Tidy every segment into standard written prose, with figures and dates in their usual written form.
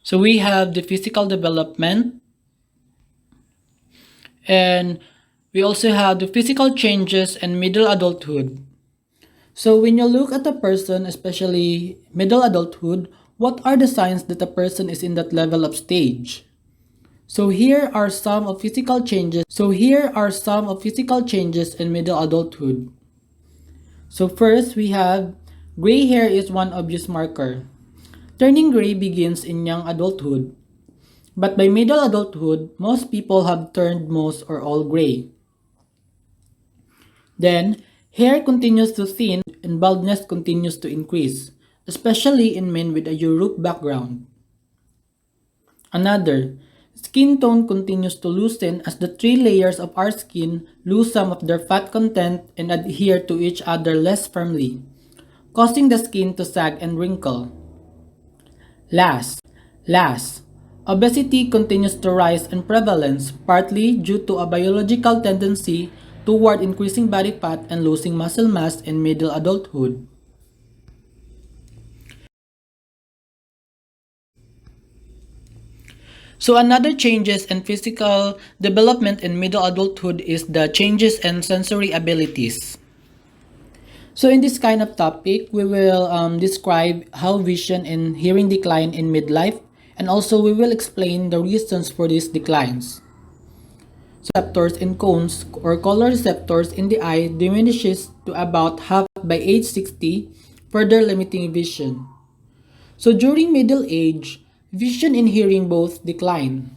So we have the physical development, and we also have the physical changes and middle adulthood. So when you look at a person, especially middle adulthood, what are the signs that a person is in that level of stage? So here are some of physical changes. So here are some of physical changes in middle adulthood. So first we have gray hair is one obvious marker. Turning gray begins in young adulthood, but by middle adulthood, most people have turned most or all gray. Then, hair continues to thin and baldness continues to increase, especially in men with a Europe background. Another, skin tone continues to loosen as the three layers of our skin lose some of their fat content and adhere to each other less firmly, causing the skin to sag and wrinkle. Last, obesity continues to rise in prevalence partly due to a biological tendency toward increasing body fat and losing muscle mass in middle adulthood. So another changes in physical development in middle adulthood is the changes in sensory abilities. So in this kind of topic, we will describe how vision and hearing decline in midlife, and also we will explain the reasons for these declines. Receptors in cones or color receptors in the eye diminishes to about half by age 60, further limiting vision. So during middle age, vision and hearing both decline.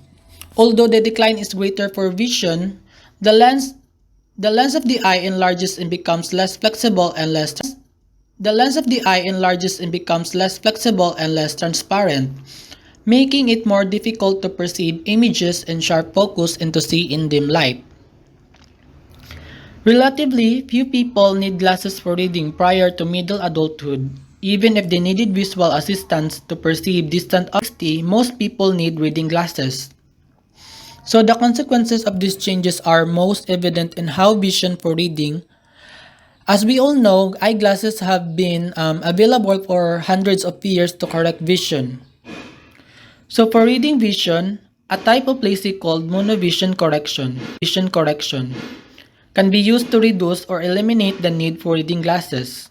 Although the decline is greater for vision, the lens of the eye enlarges and becomes less flexible and less the lens of the eye enlarges and becomes less flexible and less transparent, making it more difficult to perceive images and sharp focus and to see in dim light. Relatively few people need glasses for reading prior to middle adulthood. Even if they needed visual assistance to perceive distant objects, most people need reading glasses. So the consequences of these changes are most evident in how vision for reading. As we all know, eyeglasses have been available for hundreds of years to correct vision. So for reading vision, a type of LASIK called monovision correction can be used to reduce or eliminate the need for reading glasses.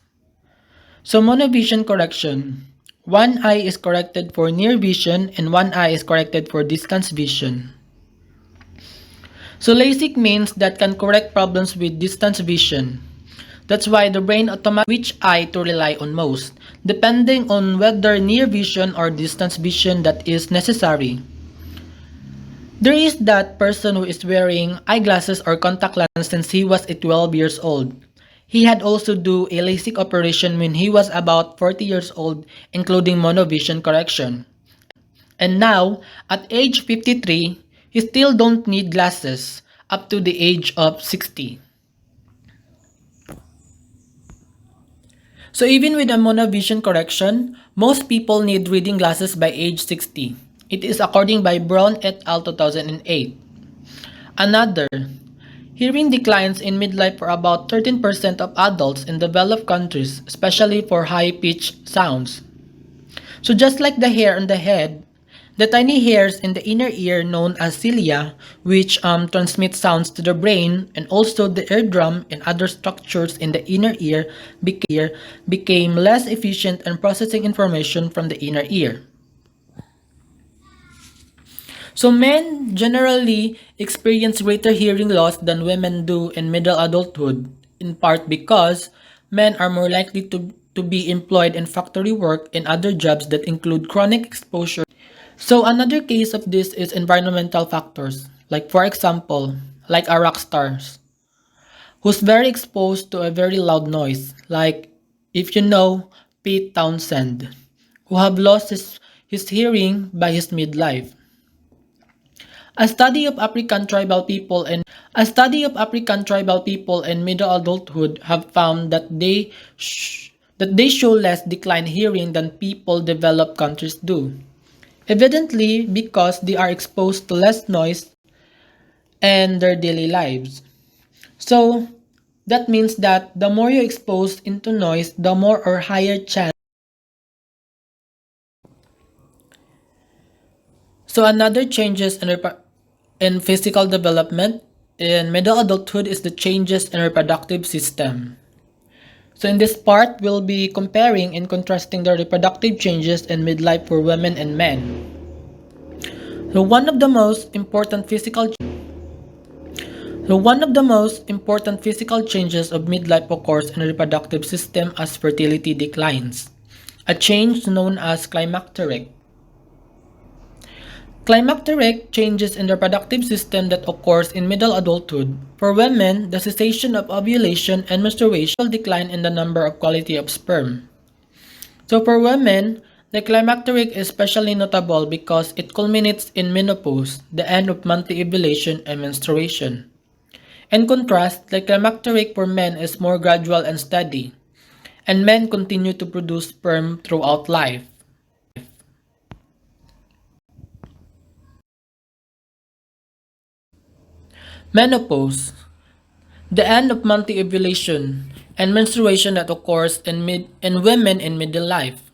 So monovision correction. One eye is corrected for near vision and one eye is corrected for distance vision. So LASIK means that can correct problems with distance vision. That's why the brain automatically which eye to rely on most, depending on whether near vision or distance vision that is necessary. There is that person who is wearing eyeglasses or contact lenses since he was 12 years old. He had also do a LASIK operation when he was about 40 years old, including monovision correction. And now, at age 53, he still don't need glasses up to the age of 60. So even with a monovision correction, most people need reading glasses by age 60. It is according by Brown et al. 2008. Another, hearing declines in midlife for about 13% of adults in developed countries, especially for high-pitched sounds. So just like the hair on the head, the tiny hairs in the inner ear known as cilia, which transmit sounds to the brain, and also the eardrum and other structures in the inner ear became less efficient in processing information from the inner ear. So men generally experience greater hearing loss than women do in middle adulthood, in part because men are more likely to be employed in factory work and other jobs that include chronic exposure. So another case of this is environmental factors, like for example, like a rock stars, who's very exposed to a very loud noise, like if you know Pete Townsend, who have lost his hearing by his midlife. A study of African tribal people in middle adulthood have found that they show less decline hearing than people developed countries do. Evidently because they are exposed to less noise in their daily lives. So that means that the more you're exposed into noise, the more or higher chance. So another changes in physical development in middle adulthood is the changes in reproductive system. So in this part, we'll be comparing and contrasting the reproductive changes in midlife for women and men. So one of the most important physical changes of midlife occurs in the reproductive system as fertility declines, a change known as climacteric. Climacteric changes in the reproductive system that occurs in middle adulthood. For women, the cessation of ovulation and menstruation will decline in the number of quality of sperm. So for women, the climacteric is especially notable because it culminates in menopause, the end of monthly ovulation and menstruation. In contrast, the climacteric for men is more gradual and steady, and men continue to produce sperm throughout life. Menopause, the end of monthly ovulation and menstruation that occurs in women in middle life.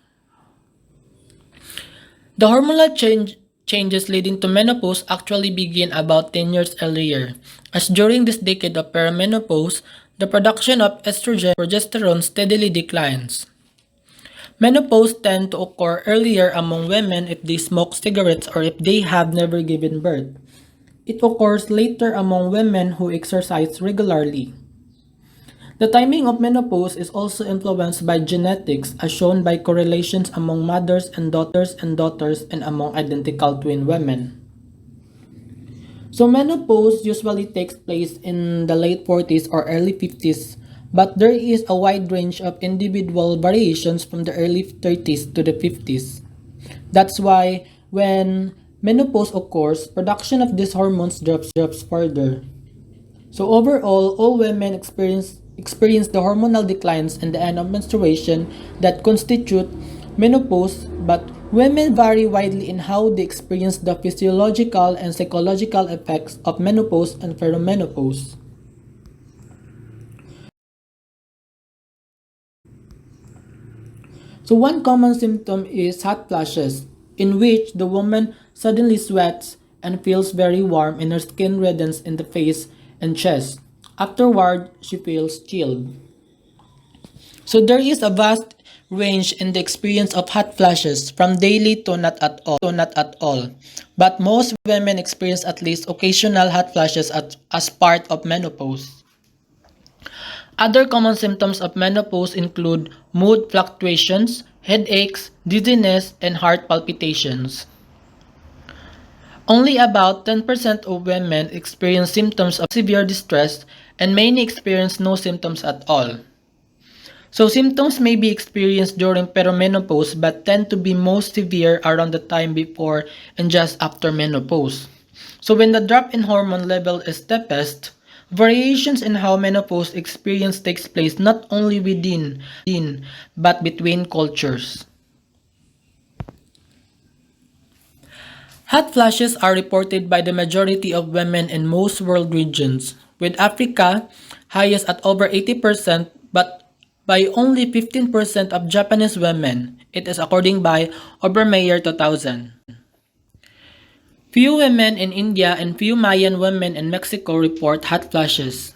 The hormonal changes leading to menopause actually begin about 10 years earlier, as during this decade of perimenopause, the production of estrogen and progesterone steadily declines. Menopause tends to occur earlier among women if they smoke cigarettes or if they have never given birth. It occurs later among women who exercise regularly. The timing of menopause is also influenced by genetics as shown by correlations among mothers and daughters and among identical twin women. So menopause usually takes place in the late 40s or early 50s, but there is a wide range of individual variations from the early 30s to the 50s. That's why when menopause occurs, production of these hormones drops further. So overall, all women experience the hormonal declines and the end of menstruation that constitute menopause, but women vary widely in how they experience the physiological and psychological effects of menopause and perimenopause. So one common symptom is hot flashes, in which the woman suddenly sweats and feels very warm and her skin reddens in the face and chest. Afterward, she feels chilled. So there is a vast range in the experience of hot flashes from daily to not at all. But most women experience at least occasional hot flashes as part of menopause. Other common symptoms of menopause include mood fluctuations, headaches, dizziness, and heart palpitations. Only about 10% of women experience symptoms of severe distress, and many experience no symptoms at all. So symptoms may be experienced during perimenopause but tend to be most severe around the time before and just after menopause. So when the drop in hormone level is steepest, variations in how menopause experience takes place not only within but between cultures. Hot flashes are reported by the majority of women in most world regions, with Africa highest at over 80% but by only 15% of Japanese women. It is according by Obermeyer 2000. Few women in India and few Mayan women in Mexico report hot flashes.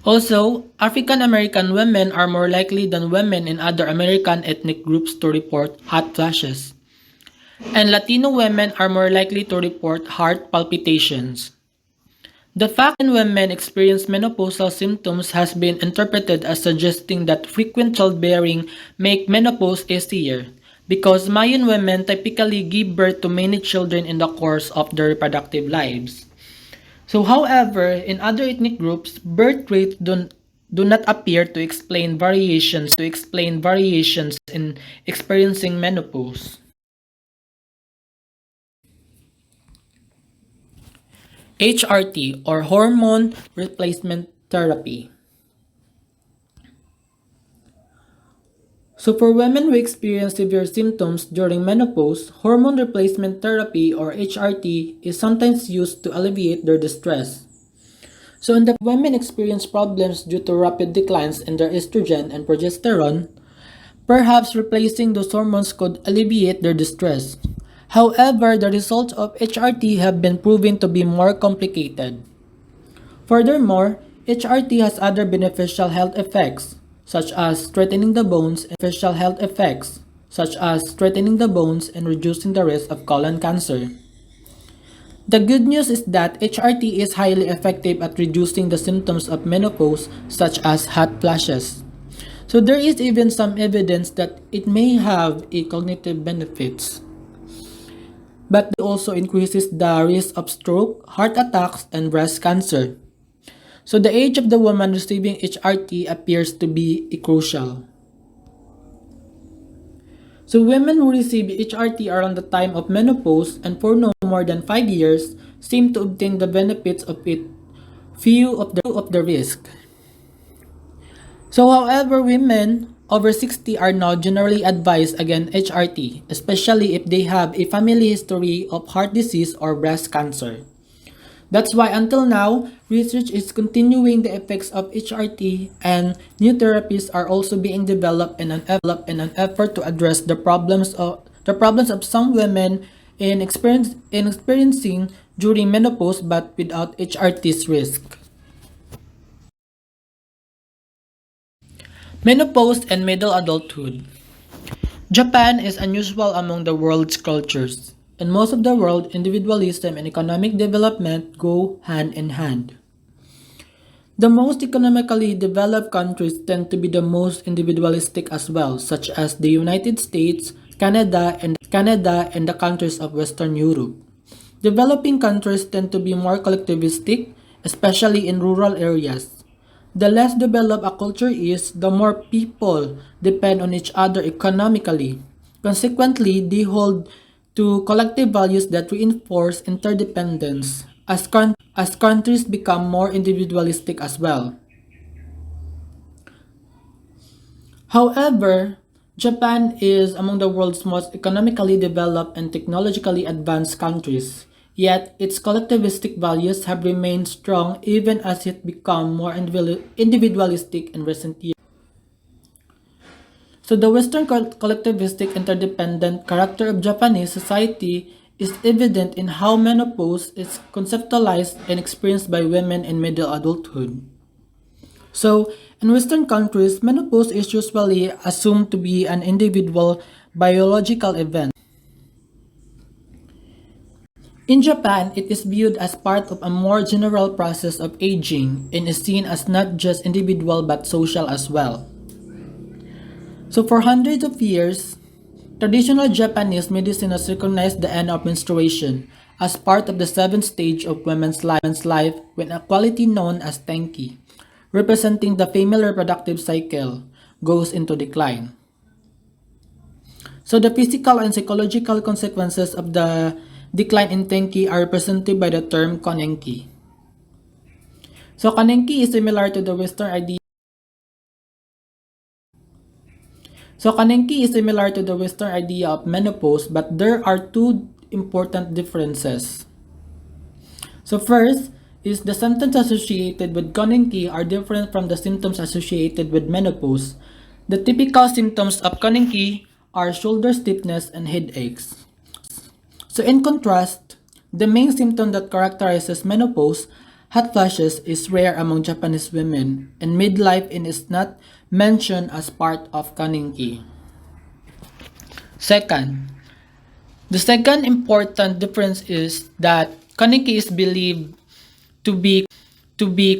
Also, African American women are more likely than women in other American ethnic groups to report hot flashes. And Latino women are more likely to report heart palpitations. The fact that women experience menopausal symptoms has been interpreted as suggesting that frequent childbearing make menopause easier, because Mayan women typically give birth to many children in the course of their reproductive lives. So however, in other ethnic groups, birth rates do not appear to explain variations in experiencing menopause. HRT or hormone replacement therapy. So for women who experience severe symptoms during menopause, hormone replacement therapy or HRT is sometimes used to alleviate their distress. So in the women experience problems due to rapid declines in their estrogen and progesterone, perhaps replacing those hormones could alleviate their distress. However, the results of HRT have been proven to be more complicated. Furthermore, HRT has other beneficial health effects, such as strengthening the bones and reducing the risk of colon cancer. The good news is that HRT is highly effective at reducing the symptoms of menopause, such as hot flashes. So there is even some evidence that it may have a cognitive benefits, but it also increases the risk of stroke, heart attacks, and breast cancer. So the age of the woman receiving HRT appears to be crucial. So women who receive HRT around the time of menopause and for no more than 5 years seem to obtain the benefits of it, few of the risk. So however, women over 60 are now generally advised against HRT, especially if they have a family history of heart disease or breast cancer. That's why until now, research is continuing the effects of HRT and new therapies are also being developed in an effort to address the problems of some women in experiencing during menopause but without HRT's risk. Menopause and middle adulthood. Japan is unusual among the world's cultures. In most of the world, individualism and economic development go hand in hand. The most economically developed countries tend to be the most individualistic as well, such as the United States, Canada, and the countries of Western Europe. Developing countries tend to be more collectivistic, especially in rural areas. The less developed a culture is, the more people depend on each other economically. Consequently, they hold to collective values that reinforce interdependence as countries become more individualistic as well. However, Japan is among the world's most economically developed and technologically advanced countries. Yet, its collectivistic values have remained strong even as it become more individualistic in recent years. So the Western collectivistic interdependent character of Japanese society is evident in how menopause is conceptualized and experienced by women in middle adulthood. So, in Western countries, menopause is usually assumed to be an individual biological event. In Japan, it is viewed as part of a more general process of aging and is seen as not just individual but social as well. So, for hundreds of years, traditional Japanese medicine has recognized the end of menstruation as part of the seventh stage of women's life when a quality known as tenki, representing the female reproductive cycle, goes into decline. So the physical and psychological consequences of the decline in tenki are represented by the term konenki. So kanenki is similar to the Western idea. of menopause, but there are two important differences. So first is the symptoms associated with konenki are different from the symptoms associated with menopause. The typical symptoms of konenki are shoulder stiffness and headaches. So in contrast, the main symptom that characterizes menopause, hot flashes, is rare among Japanese women, and midlife is not mentioned as part of kanenki. Second, the second important difference is that kanenki is believed to be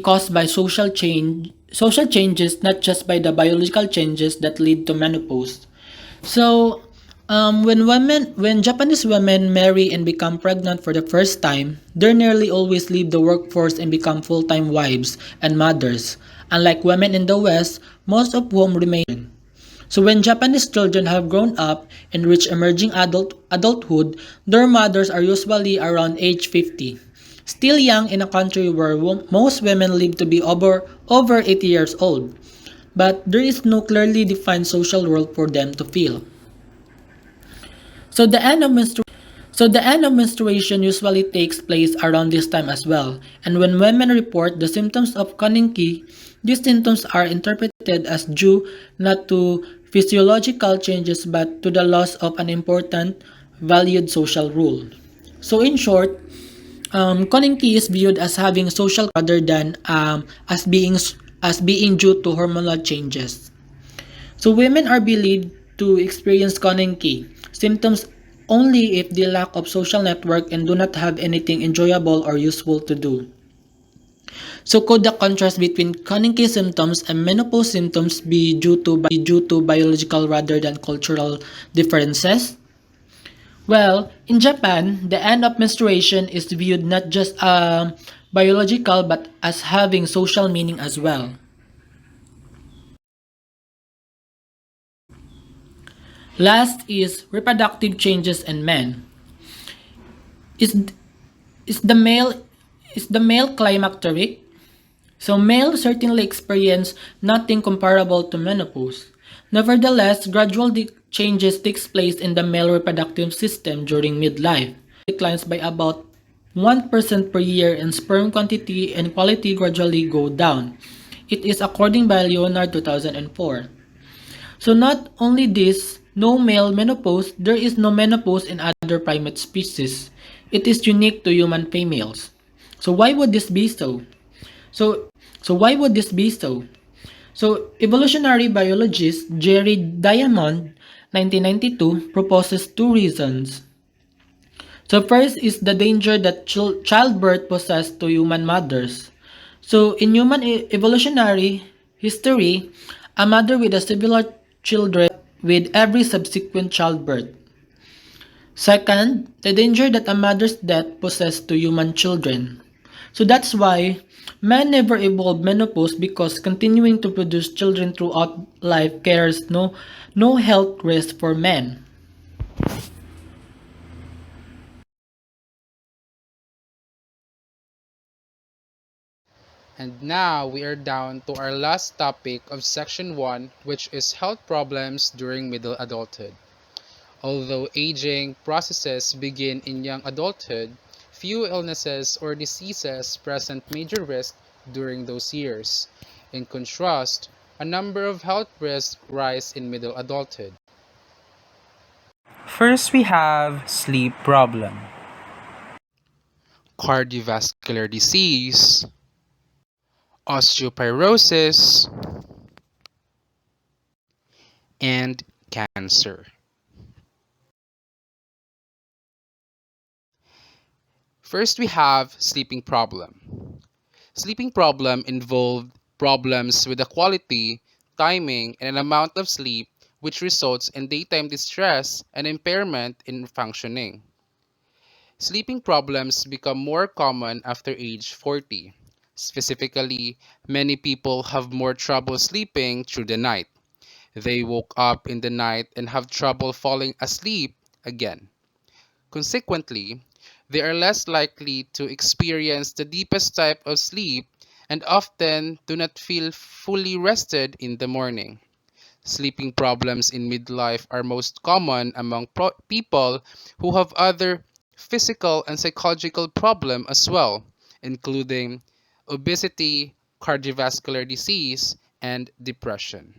caused by social changes, not just by the biological changes that lead to menopause. So, when Japanese women marry and become pregnant for the first time, they nearly always leave the workforce and become full-time wives and mothers, unlike women in the West, most of whom remain. So when Japanese children have grown up and reach emerging adulthood, their mothers are usually around age 50. Still young in a country where most women live to be over 80 years old, but there is no clearly defined social role for them to fill. So the end of menstruation usually takes place around this time as well. And when women report the symptoms of konenki, these symptoms are interpreted as due not to physiological changes but to the loss of an important valued social rule. So in short, Koninki is viewed as having social rather than as being due to hormonal changes. So women are believed to experience Koninki symptoms only if they lack of social network and do not have anything enjoyable or useful to do. So could the contrast between Koninki symptoms and menopause symptoms be due to biological rather than cultural differences? Well, in Japan, the end of menstruation is viewed not just biological but as having social meaning as well. Last is reproductive changes in men. Is is the male is the male climacteric? So males certainly experience nothing comparable to menopause. Nevertheless, gradual changes takes place in the male reproductive system during midlife. Declines by about 1% per year and sperm quantity and quality gradually go down. It is according by Leonard 2004. So not only this, no male menopause, there is no menopause in other primate species. It is unique to human females. So why would this be so? So, so why would this be so? So, evolutionary biologist Jerry Diamond, 1992, proposes two reasons. So, first is the danger that childbirth poses to human mothers. So, in human evolutionary history, a mother with a similar children with every subsequent childbirth. Second, the danger that a mother's death poses to human children. So that's why men never evolved menopause because continuing to produce children throughout life carries no health risk for men. And now we are down to our last topic of section 1, which is health problems during middle adulthood. Although aging processes begin in young adulthood, few illnesses or diseases present major risk during those years. In contrast, a number of health risks rise in middle adulthood. First, we have sleep problem. Cardiovascular disease, osteoporosis, and cancer. First, we have sleeping problem. Sleeping problem involved problems with the quality, timing, and an amount of sleep, which results in daytime distress and impairment in functioning. Sleeping problems become more common after age 40. Specifically, many people have more trouble sleeping through the night. They woke up in the night and have trouble falling asleep again. Consequently, they are less likely to experience the deepest type of sleep and often do not feel fully rested in the morning. Sleeping problems in midlife are most common among people who have other physical and psychological problems as well, including obesity, cardiovascular disease, and depression.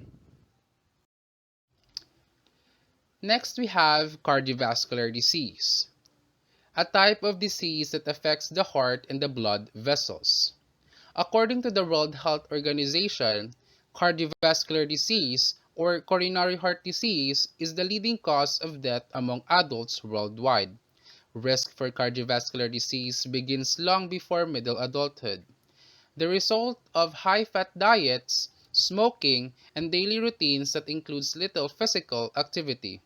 Next, we have cardiovascular disease, a type of disease that affects the heart and the blood vessels. According to the World Health Organization, cardiovascular disease or coronary heart disease is the leading cause of death among adults worldwide. Risk for cardiovascular disease begins long before middle adulthood. The result of high-fat diets, smoking, and daily routines that includes little physical activity.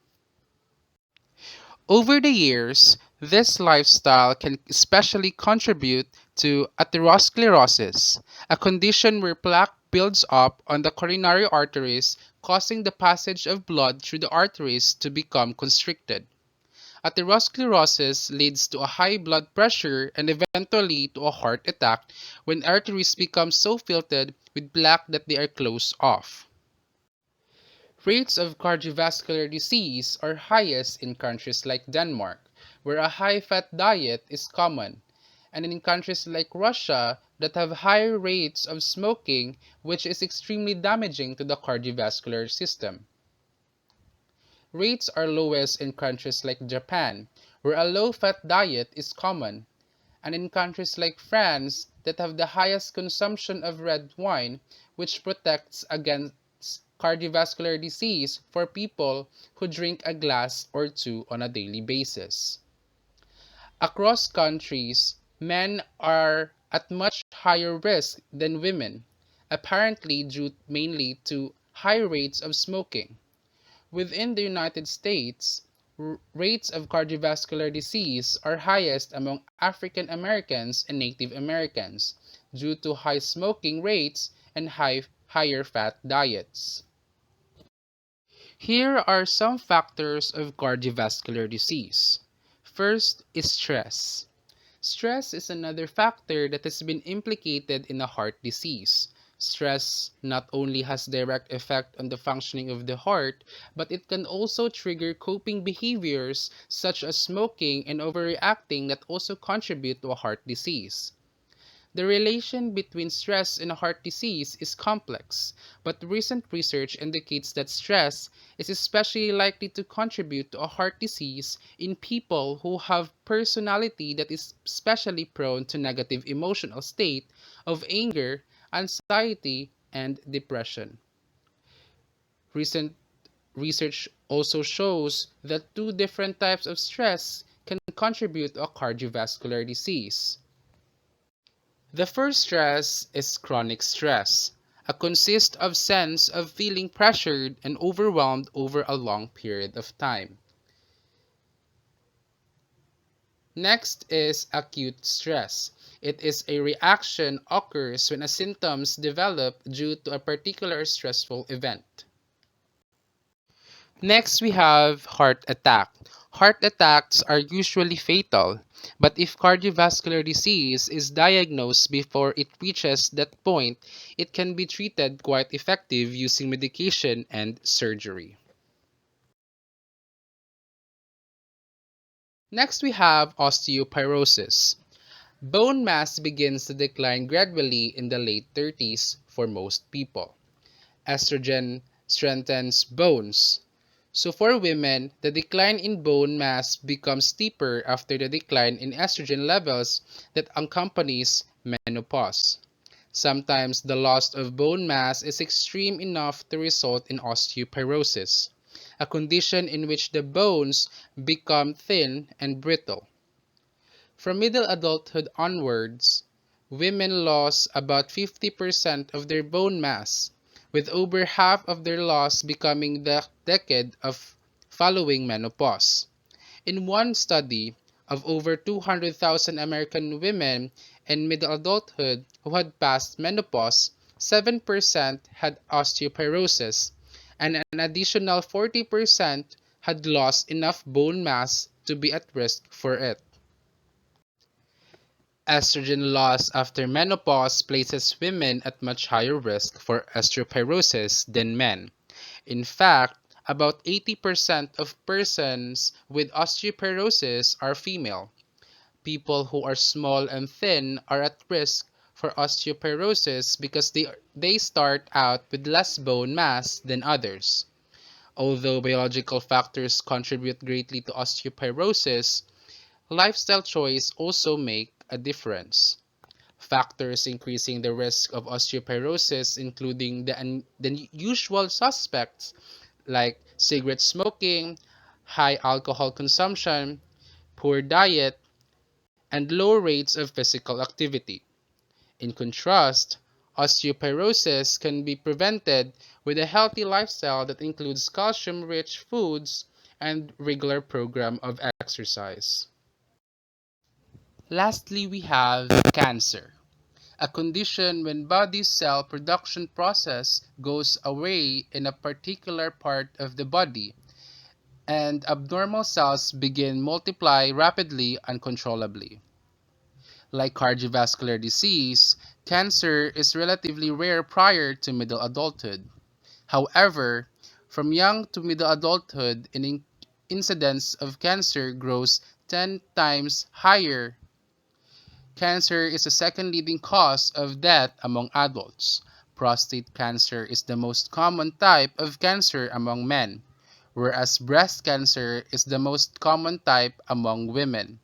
Over the years, this lifestyle can especially contribute to atherosclerosis, a condition where plaque builds up on the coronary arteries, causing the passage of blood through the arteries to become constricted. Atherosclerosis leads to a high blood pressure and eventually to a heart attack when arteries become so filled with plaque that they are closed off. Rates of cardiovascular disease are highest in countries like Denmark, where a high-fat diet is common, and in countries like Russia that have higher rates of smoking, which is extremely damaging to the cardiovascular system. Rates are lowest in countries like Japan, where a low-fat diet is common, and in countries like France that have the highest consumption of red wine, which protects against cardiovascular disease for people who drink a glass or two on a daily basis. Across countries, men are at much higher risk than women, apparently due mainly to high rates of smoking. Within the United States, rates of cardiovascular disease are highest among African Americans and Native Americans due to high smoking rates and higher fat diets. Here are some factors of cardiovascular disease. First is stress. Stress is another factor that has been implicated in a heart disease. Stress not only has direct effect on the functioning of the heart, but it can also trigger coping behaviors such as smoking and overreacting that also contribute to a heart disease. The relation between stress and heart disease is complex, but recent research indicates that stress is especially likely to contribute to a heart disease in people who have personality that is especially prone to negative emotional state of anger, anxiety, and depression. Recent research also shows that two different types of stress can contribute to a cardiovascular disease. The first stress is chronic stress, a consist of sense of feeling pressured and overwhelmed over a long period of time. Next is acute stress. It is a reaction occurs when a symptoms develop due to a particular stressful event. Next, we have heart attack. Heart attacks are usually fatal, but if cardiovascular disease is diagnosed before it reaches that point, it can be treated quite effective using medication and surgery. Next, we have osteoporosis. Bone mass begins to decline gradually in the late 30s for most people. Estrogen strengthens bones. So for women, the decline in bone mass becomes steeper after the decline in estrogen levels that accompanies menopause. Sometimes the loss of bone mass is extreme enough to result in osteoporosis, a condition in which the bones become thin and brittle. From middle adulthood onwards, women lose about 50% of their bone mass, with over half of their loss becoming the decade of following menopause. In one study of over 200,000 American women in middle adulthood who had passed menopause, 7% had osteoporosis, and an additional 40% had lost enough bone mass to be at risk for it. Estrogen loss after menopause places women at much higher risk for osteoporosis than men. In fact, about 80% of persons with osteoporosis are female. People who are small and thin are at risk for osteoporosis because they start out with less bone mass than others. Although biological factors contribute greatly to osteoporosis, lifestyle choice also make a difference. Factors increasing the risk of osteoporosis, including the usual suspects like cigarette smoking, high alcohol consumption, poor diet, and low rates of physical activity. In contrast, osteoporosis can be prevented with a healthy lifestyle that includes calcium-rich foods and regular program of exercise. Lastly, we have cancer, a condition when body cell production process goes away in a particular part of the body and abnormal cells begin multiply rapidly uncontrollably. Like cardiovascular disease, cancer is relatively rare prior to middle adulthood. However, from young to middle adulthood, incidence of cancer grows 10 times higher. Cancer is the second leading cause of death among adults. Prostate cancer is the most common type of cancer among men. whereas breast cancer is the most common type among women.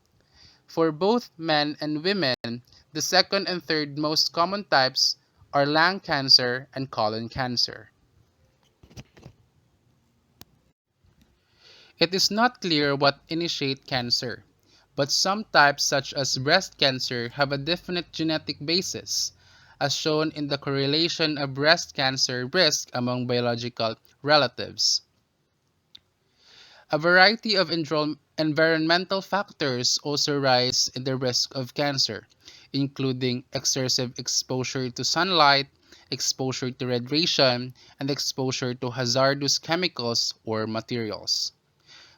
For both men and women, the second and third most common types are lung cancer and colon cancer. It is not clear what initiates cancer, but some types such as breast cancer have a definite genetic basis, as shown in the correlation of breast cancer risk among biological relatives. A variety of environmental factors also rise in the risk of cancer, including excessive exposure to sunlight, exposure to radiation, and exposure to hazardous chemicals or materials.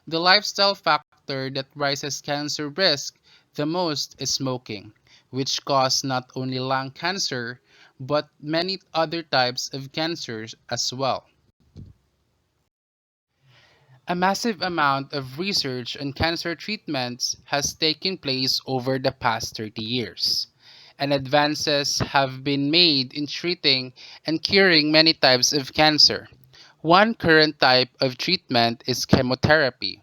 The lifestyle factor that raises cancer risk the most is smoking, which causes not only lung cancer but many other types of cancers as well. A massive amount of research on cancer treatments has taken place over the past 30 years, and advances have been made in treating and curing many types of cancer. One current type of treatment is chemotherapy,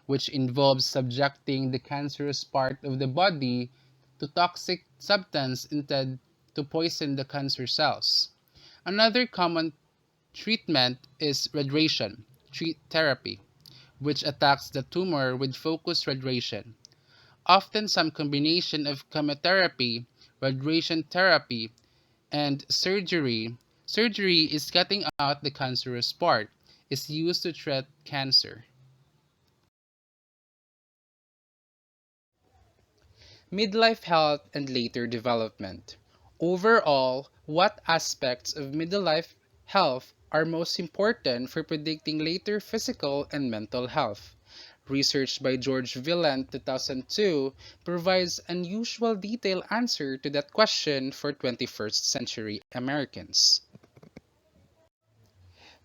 which involves subjecting the cancerous part of the body to toxic substance intended to poison the cancer cells. Another common treatment is radiation therapy, which attacks the tumor with focused radiation. Often some combination of chemotherapy, radiation therapy, and surgery is cutting out the cancerous part, is used to treat cancer. Midlife health and later development. Overall, what aspects of midlife health are most important for predicting later physical and mental health? Research by George Villant 2002 provides an unusual detailed answer to that question for 21st century Americans.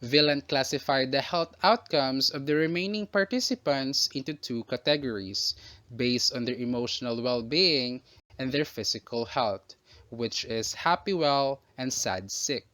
Villant classified the health outcomes of the remaining participants into two categories based on their emotional well-being and their physical health, which is happy well and sad sick.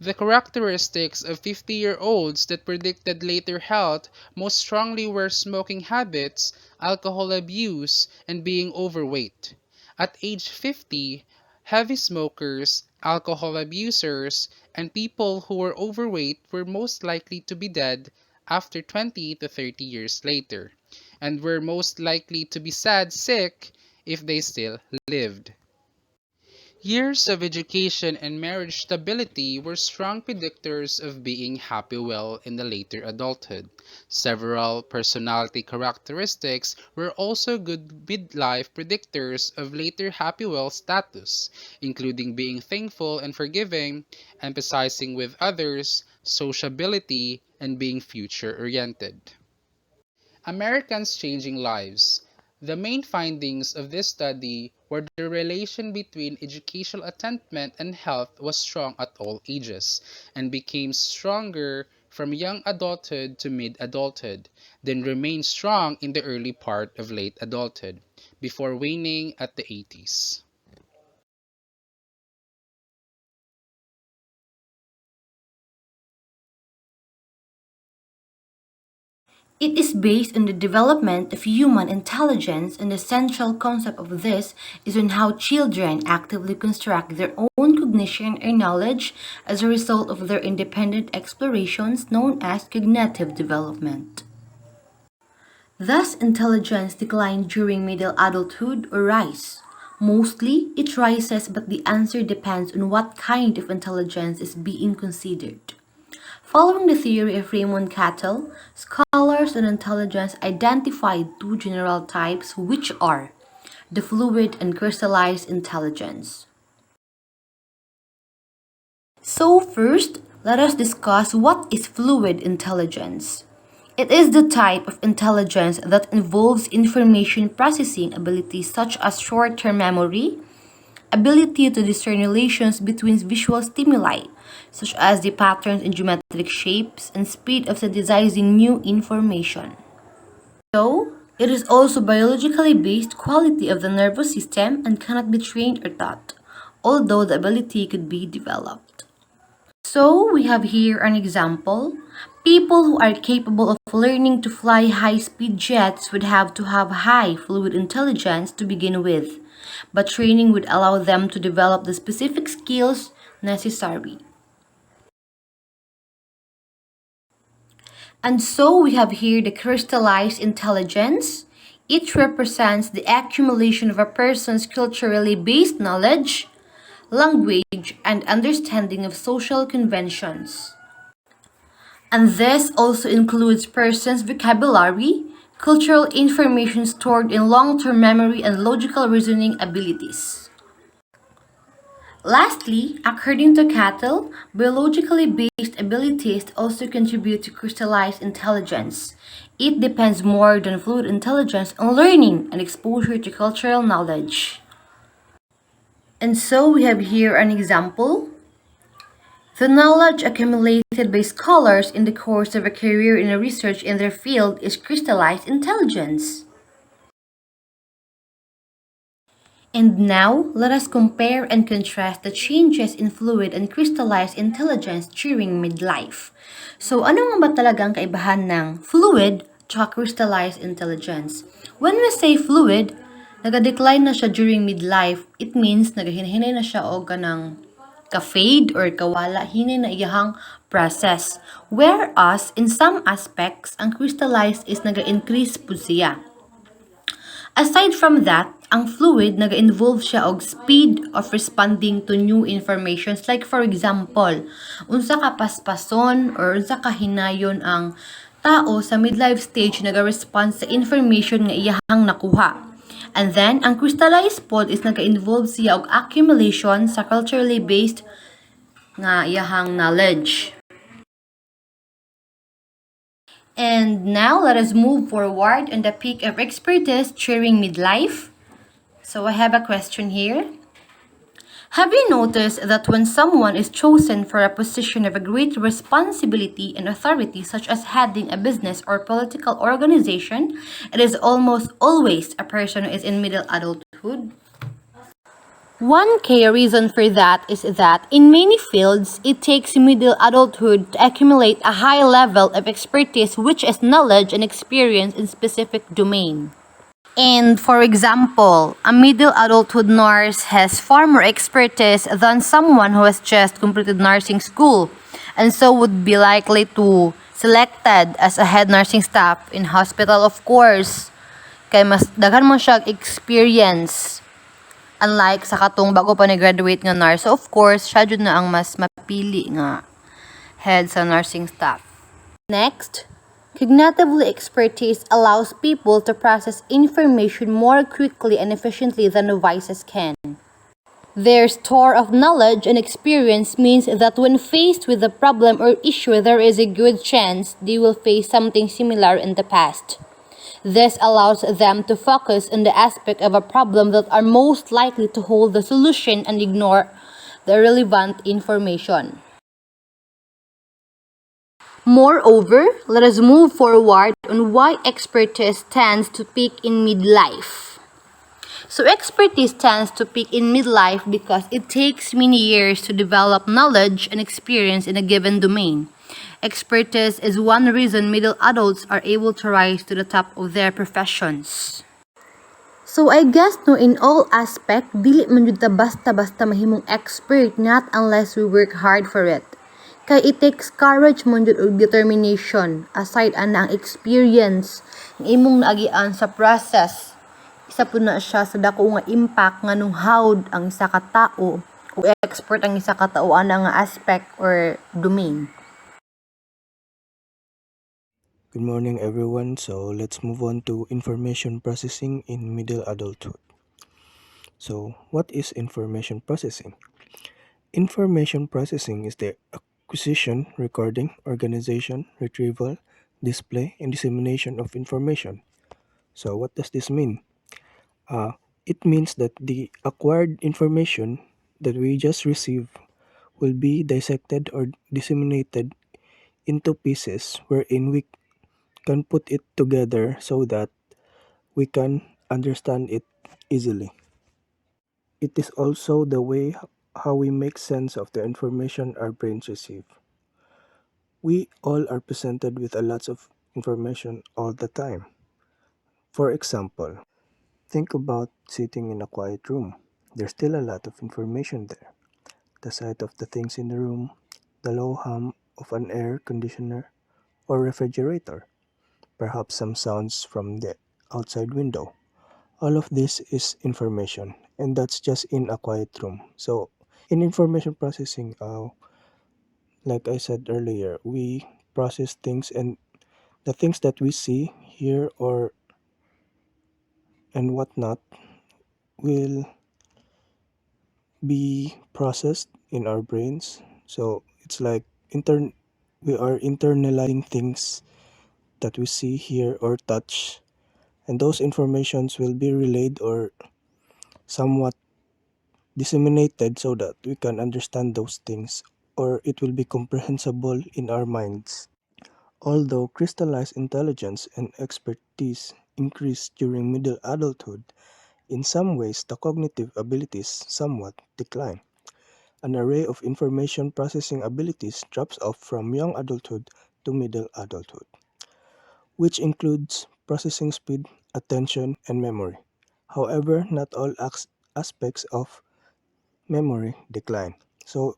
The characteristics of 50-year-olds that predicted later health most strongly were smoking habits, alcohol abuse, and being overweight. At age 50, heavy smokers, alcohol abusers, and people who were overweight were most likely to be dead after 20 to 30 years later, and were most likely to be sad sick if they still lived. Years of education and marriage stability were strong predictors of being happy well in the later adulthood. Several personality characteristics were also good midlife predictors of later happy well status, including being thankful and forgiving, emphasizing with others, sociability, and being future oriented. Americans Changing Lives. The main findings of this study were the relation between educational attainment and health was strong at all ages and became stronger from young adulthood to mid adulthood, then remained strong in the early part of late adulthood, before waning at the 80s. It is based on the development of human intelligence, and the central concept of this is on how children actively construct their own cognition or knowledge as a result of their independent explorations known as cognitive development. Thus, intelligence decline during middle adulthood or rise. Mostly, it rises, but the answer depends on what kind of intelligence is being considered. Following the theory of Raymond Cattell, scholars on intelligence identified two general types, which are the fluid and crystallized intelligence. So, first, let us discuss what is fluid intelligence. It is the type of intelligence that involves information processing abilities such as short term memory, ability to discern relations between visual stimuli, such as the patterns in geometric shapes, and speed of synthesizing new information. So, it is also biologically based quality of the nervous system and cannot be trained or taught, although the ability could be developed. So, we have here an example. People who are capable of learning to fly high-speed jets would have to have high fluid intelligence to begin with, but training would allow them to develop the specific skills necessary. And so we have here the crystallized intelligence. It represents the accumulation of a person's culturally based knowledge, language, and understanding of social conventions. And this also includes person's vocabulary, cultural information stored in long-term memory, and logical reasoning abilities. Lastly, according to Cattell, biologically based abilities also contribute to crystallized intelligence. It depends more than fluid intelligence on learning and exposure to cultural knowledge. And so we have here an example. The knowledge accumulated by scholars in the course of a career in a research in their field is crystallized intelligence. And now, let us compare and contrast the changes in fluid and crystallized intelligence during midlife. So, ano nga ba talagang kaibahan ng fluid at crystallized intelligence? When we say fluid, naga-decline na siya during midlife, it means nagahinay na siya o ganang ka-fade or kawala, hinay na iyahang process. Whereas, in some aspects, ang crystallized is naga-increase po siya. Aside from that, ang fluid naga-involve siya og speed of responding to new informations. Like for example, unsa ka paspason or unsa ka hinayon ang tao sa midlife stage naga-respond sa information nga iyahang nakuha. And then, ang crystallized pod is naga-involve siya og accumulation sa culturally based nga iyahang knowledge. And now, let us move forward on the peak of expertise during midlife. So I have a question here. Have you noticed that when someone is chosen for a position of a great responsibility and authority, such as heading a business or political organization, it is almost always a person who is in middle adulthood? One key reason for that is that in many fields, it takes middle adulthood to accumulate a high level of expertise, which is knowledge and experience in specific domain. And for example, a middle adulthood nurse has far more expertise than someone who has just completed nursing school, and so would be likely to selected as a head nursing staff in hospital, of course. Kay mas daghan mo siya experience. Unlike sa katong bago pa ni-graduate nga nurse. So of course, siya jud na ang mas mapili nga head sa nursing staff. Next, cognitive expertise allows people to process information more quickly and efficiently than novices can. Their store of knowledge and experience means that when faced with a problem or issue, there is a good chance they will face something similar in the past. This allows them to focus on the aspect of a problem that are most likely to hold the solution and ignore the irrelevant information. Moreover, let us move forward on why expertise tends to peak in midlife. So expertise tends to peak in midlife because it takes many years to develop knowledge and experience in a given domain. Expertise is one reason middle adults are able to rise to the top of their professions. So I guess no, in all aspect, dili man jud ta basta-basta mahimong expert, not unless we work hard for it. Kay it takes courage man jud og determination, aside ana ang experience ng imong naagian sa process. Isa po na siya sa dako nga impact nga nung how ang isa ka tao o expert ang isa ka tao ana nga aspect or domain. Good morning, everyone. So let's move on to information processing in middle adulthood. So, what is information processing? Information processing is the acquisition, recording, organization, retrieval, display, and dissemination of information. So, what does this mean? It means that the acquired information that we just received will be dissected or disseminated into pieces wherein we can put it together so that we can understand it easily. It is also the way how we make sense of the information our brains receive. We all are presented with a lot of information all the time. For example, think about sitting in a quiet room. There's still a lot of information there. The sight of the things in the room, the low hum of an air conditioner or refrigerator, perhaps some sounds from the outside window. All of this is information, and that's just in a quiet room. So, in information processing, like I said earlier, we process things, and the things that we see, hear, or and whatnot will be processed in our brains. So it's like we are internalizing things that we see, hear, or touch, and those informations will be relayed or somewhat disseminated so that we can understand those things, or it will be comprehensible in our minds. Although crystallized intelligence and expertise increase during middle adulthood, in some ways the cognitive abilities somewhat decline. An array of information processing abilities drops off from young adulthood to middle adulthood, which includes processing speed, attention, and memory. However, not all aspects of memory decline. So,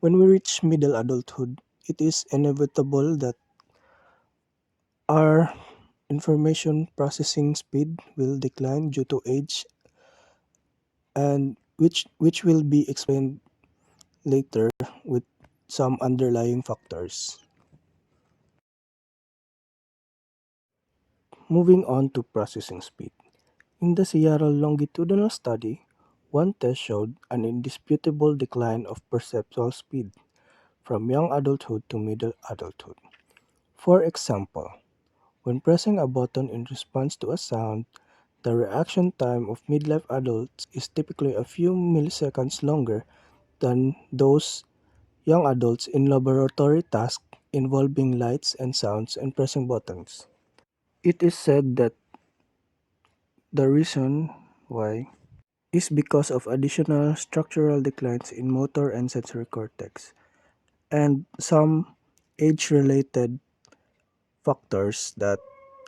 when we reach middle adulthood, it is inevitable that our information processing speed will decline due to age, and which will be explained later with some underlying factors. Moving on to processing speed. In the Seattle longitudinal study, one test showed an indisputable decline of perceptual speed from young adulthood to middle adulthood. For example, when pressing a button in response to a sound, the reaction time of midlife adults is typically a few milliseconds longer than those young adults in laboratory tasks involving lights and sounds and pressing buttons. It is said that the reason why is because of additional structural declines in motor and sensory cortex and some age-related factors that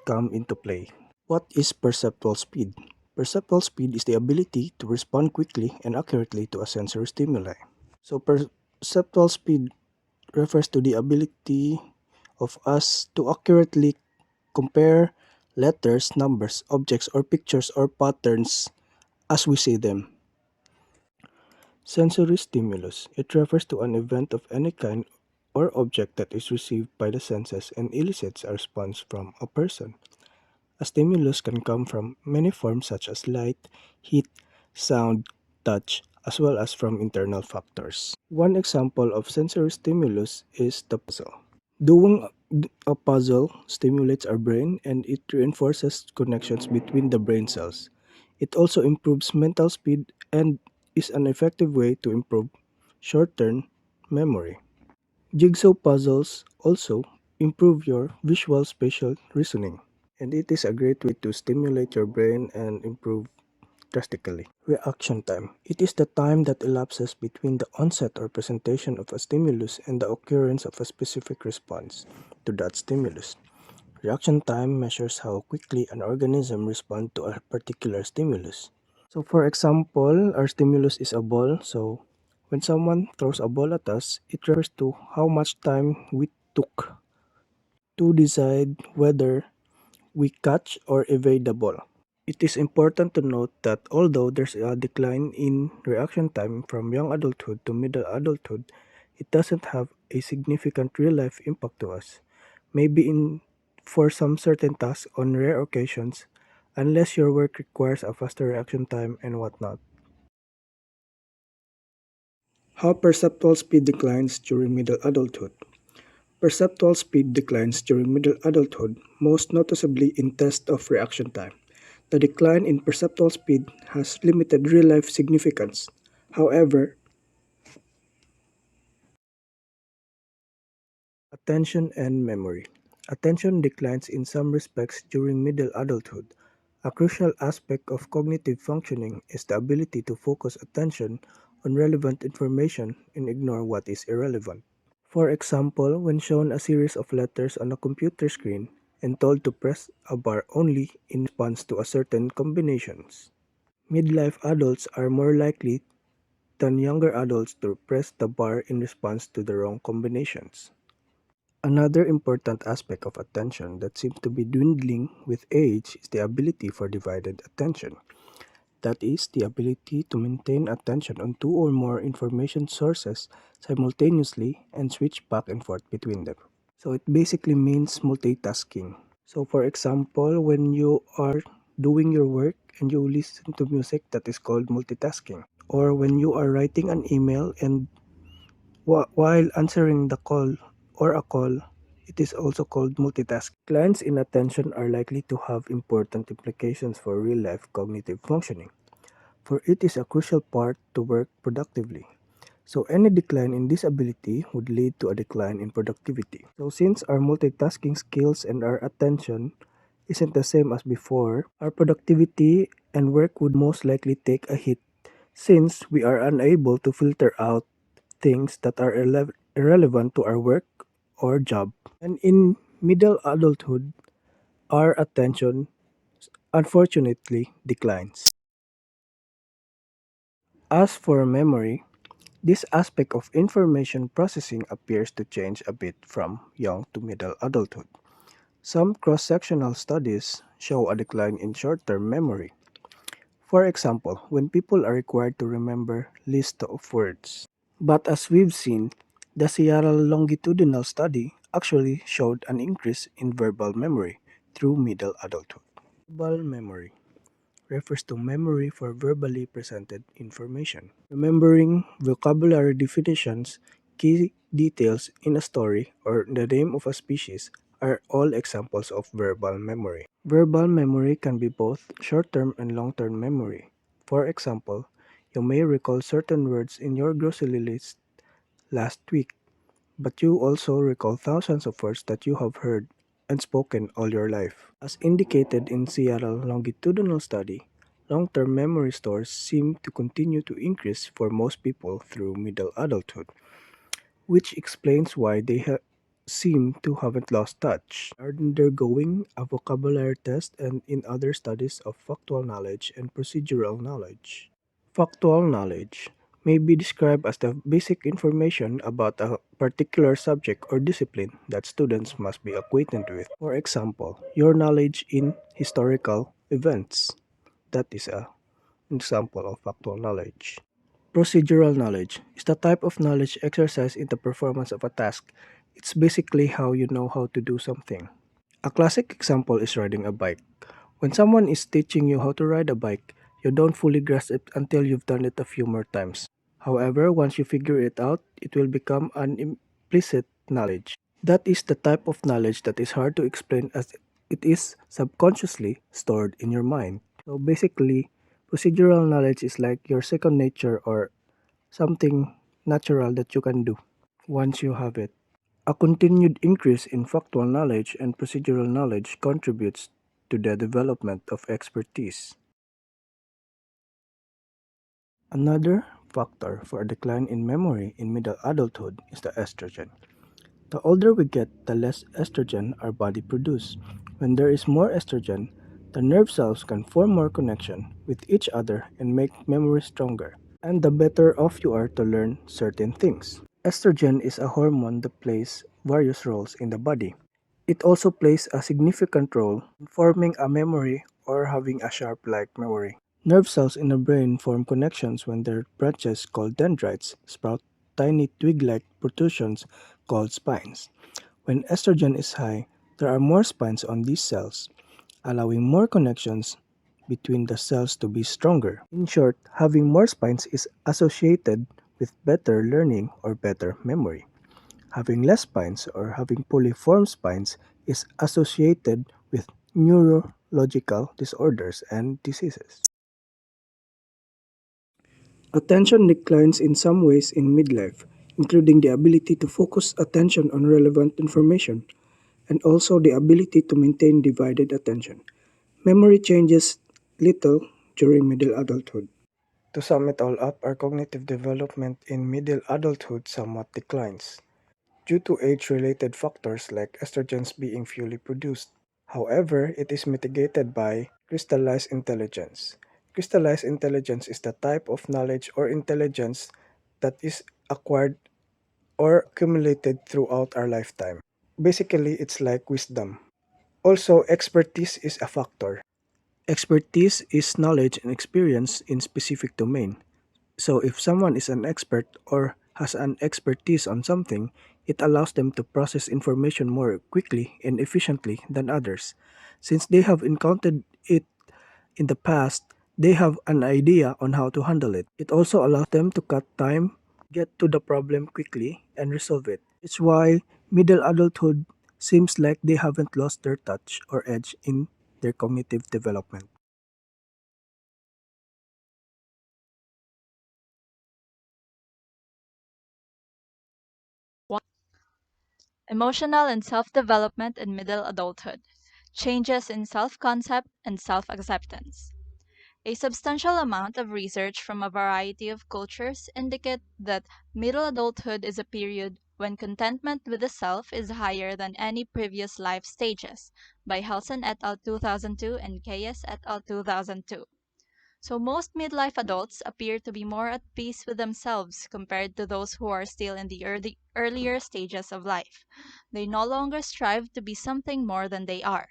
come into play. What is perceptual speed? Perceptual speed is the ability to respond quickly and accurately to a sensory stimuli. So perceptual speed refers to the ability of us to accurately compare letters, numbers, objects, or pictures or patterns as we see them. Sensory stimulus. It refers to an event of any kind or object that is received by the senses and elicits a response from a person. A stimulus can come from many forms such as light, heat, sound, touch, as well as from internal factors. One example of sensory stimulus is the puzzle. Doing a puzzle stimulates our brain and it reinforces connections between the brain cells. It also improves mental speed and is an effective way to improve short term memory. Jigsaw puzzles also improve your visual spatial reasoning, and it is a great way to stimulate your brain and improve drastically. Reaction time. It is the time that elapses between the onset or presentation of a stimulus and the occurrence of a specific response to that stimulus. Reaction time measures how quickly an organism responds to a particular stimulus. So for example, our stimulus is a ball. So when someone throws a ball at us, it refers to how much time we took to decide whether we catch or evade the ball. It is important to note that although there's a decline in reaction time from young adulthood to middle adulthood, it doesn't have a significant real life impact to us. Maybe in for some certain tasks on rare occasions, unless your work requires a faster reaction time and whatnot. How perceptual speed declines during middle adulthood. Perceptual speed declines during middle adulthood, most noticeably in tests of reaction time. The decline in perceptual speed has limited real-life significance. However, attention and memory. Attention declines in some respects during middle adulthood. A crucial aspect of cognitive functioning is the ability to focus attention on relevant information and ignore what is irrelevant. For example, when shown a series of letters on a computer screen and told to press a bar only in response to a certain combinations. Midlife adults are more likely than younger adults to press the bar in response to the wrong combinations. Another important aspect of attention that seems to be dwindling with age is the ability for divided attention. That is, the ability to maintain attention on two or more information sources simultaneously and switch back and forth between them. So it basically means multitasking. So for example, when you are doing your work and you listen to music, that is called multitasking. Or when you are writing an email and while answering the call or a call, it is also called multitasking. Declines in attention are likely to have important implications for real-life cognitive functioning, for it is a crucial part to work productively. So any decline in this ability would lead to a decline in productivity. So since our multitasking skills and our attention isn't the same as before, our productivity and work would most likely take a hit since we are unable to filter out things that are irrelevant to our work or job. And in middle adulthood, our attention unfortunately declines. As for memory, this aspect of information processing appears to change a bit from young to middle adulthood. Some cross-sectional studies show a decline in short-term memory. For example, when people are required to remember lists of words. But as we've seen, the Seattle longitudinal study actually showed an increase in verbal memory through middle adulthood. Verbal memory refers to memory for verbally presented information. Remembering vocabulary definitions, key details in a story, or the name of a species are all examples of verbal memory. Verbal memory can be both short-term and long-term memory. For example, you may recall certain words in your grocery list last week, but you also recall thousands of words that you have heard and spoken all your life. As indicated in Seattle longitudinal study, long-term memory stores seem to continue to increase for most people through middle adulthood, which explains why they seem to haven't lost touch. Undergoing a vocabulary test and in other studies of factual knowledge and procedural knowledge. Factual knowledge may be described as the basic information about a particular subject or discipline that students must be acquainted with. For example, your knowledge in historical events. That is an example of factual knowledge. Procedural knowledge is the type of knowledge exercised in the performance of a task. It's basically how you know how to do something. A classic example is riding a bike. When someone is teaching you how to ride a bike, you don't fully grasp it until you've done it a few more times. However, once you figure it out, it will become an implicit knowledge. That is the type of knowledge that is hard to explain as it is subconsciously stored in your mind. So basically, procedural knowledge is like your second nature or something natural that you can do once you have it. A continued increase in factual knowledge and procedural knowledge contributes to the development of expertise. Another factor for a decline in memory in middle adulthood is the estrogen. The older we get, the less estrogen our body produces. When there is more estrogen, the nerve cells can form more connection with each other and make memory stronger, and the better off you are to learn certain things. Estrogen is a hormone that plays various roles in the body. It also plays a significant role in forming a memory or having a sharp-like memory. Nerve cells in the brain form connections when their branches, called dendrites, sprout tiny twig-like protrusions called spines. When estrogen is high, there are more spines on these cells, allowing more connections between the cells to be stronger. In short, having more spines is associated with better learning or better memory. Having less spines or having poorly formed spines is associated with neurological disorders and diseases. Attention declines in some ways in midlife, including the ability to focus attention on relevant information and also the ability to maintain divided attention. Memory changes little during middle adulthood. To sum it all up, our cognitive development in middle adulthood somewhat declines. due to age-related factors like estrogens being fully produced. However, it is mitigated by crystallized intelligence. Crystallized intelligence is the type of knowledge or intelligence that is acquired or accumulated throughout our lifetime. Basically, it's like wisdom. Also, expertise is a factor. Expertise is knowledge and experience in specific domain. So if someone is an expert or has an expertise on something, it allows them to process information more quickly and efficiently than others. Since they have encountered it in the past, they have an idea on how to handle it. It also allows them to cut time, get to the problem quickly, and resolve it. It's why middle adulthood seems like they haven't lost their touch or edge in their cognitive development. Emotional and self development in middle adulthood, changes in self concept and self acceptance. A substantial amount of research from a variety of cultures indicate that middle adulthood is a period when contentment with the self is higher than any previous life stages, by Helson et al. 2002 and Kayes et al. 2002. So most midlife adults appear to be more at peace with themselves compared to those who are still in the earlier stages of life. They no longer strive to be something more than they are.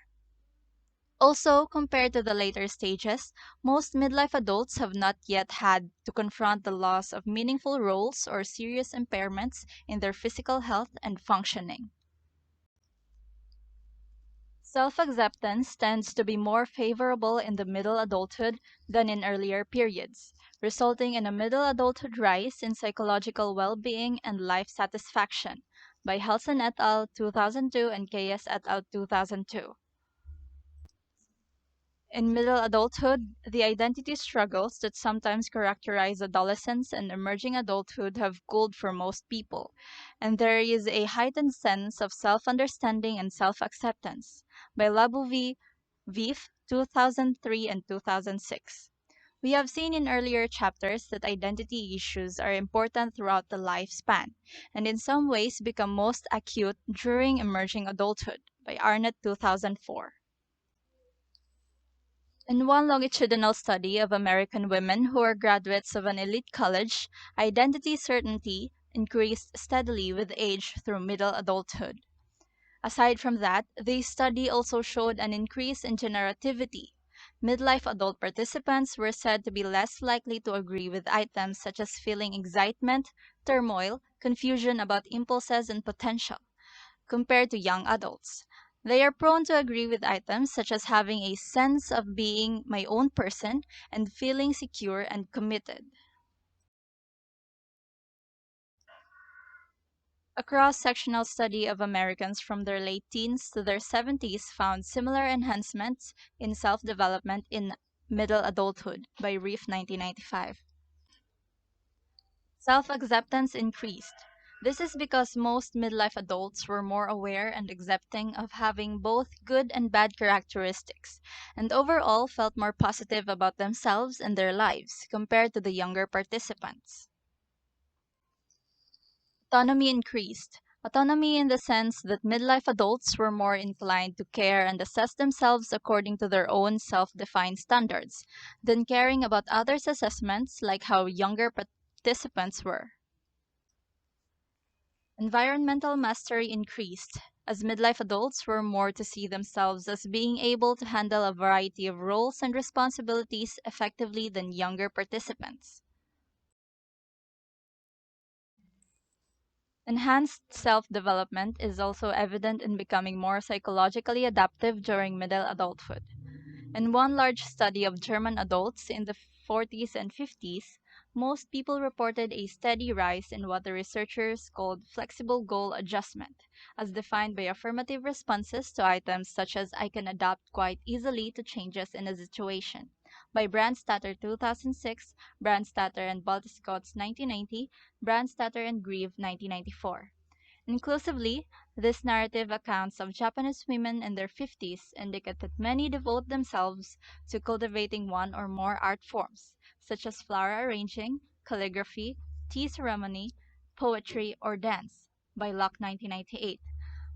Also, compared to the later stages, most midlife adults have not yet had to confront the loss of meaningful roles or serious impairments in their physical health and functioning. Self acceptance tends to be more favorable in the middle adulthood than in earlier periods, resulting in a middle adulthood rise in psychological well being and life satisfaction, by Helson et al. 2002 and Kayes et al. 2002. In middle adulthood, the identity struggles that sometimes characterize adolescence and emerging adulthood have cooled for most people, and there is a heightened sense of self understanding and self acceptance, by Labouvi, Vif, 2003 and 2006. We have seen in earlier chapters that identity issues are important throughout the lifespan, and in some ways become most acute during emerging adulthood, by Arnett 2004. In one longitudinal study of American women who are graduates of an elite college, identity certainty increased steadily with age through middle adulthood. Aside from that, the study also showed an increase in generativity. Midlife adult participants were said to be less likely to agree with items such as feeling excitement, turmoil, confusion about impulses and potential compared to young adults. They are prone to agree with items such as having a sense of being my own person and feeling secure and committed. A cross sectional study of Americans from their late teens to their 70s found similar enhancements in self development in middle adulthood, by Reef 1995. Self acceptance increased. This is because most midlife adults were more aware and accepting of having both good and bad characteristics, and overall felt more positive about themselves and their lives compared to the younger participants. Autonomy increased. Autonomy in the sense that midlife adults were more inclined to care and assess themselves according to their own self defined standards than caring about others' assessments like how younger participants were. Environmental mastery increased, as midlife adults were more to see themselves as being able to handle a variety of roles and responsibilities effectively than younger participants. Enhanced self development is also evident in becoming more psychologically adaptive during middle adulthood. In one large study of German adults in the 40s and 50s, most people reported a steady rise in what the researchers called flexible goal adjustment, as defined by affirmative responses to items such as I can adapt quite easily to changes in a situation. By Brandstatter 2006, Brandstatter and Baltiscots 1990, Brandstatter and Grieve 1994. Inclusively, this narrative accounts of Japanese women in their 50s indicate that many devote themselves to cultivating one or more art forms, such as flower arranging, calligraphy, tea ceremony, poetry, or dance. by Locke 1998.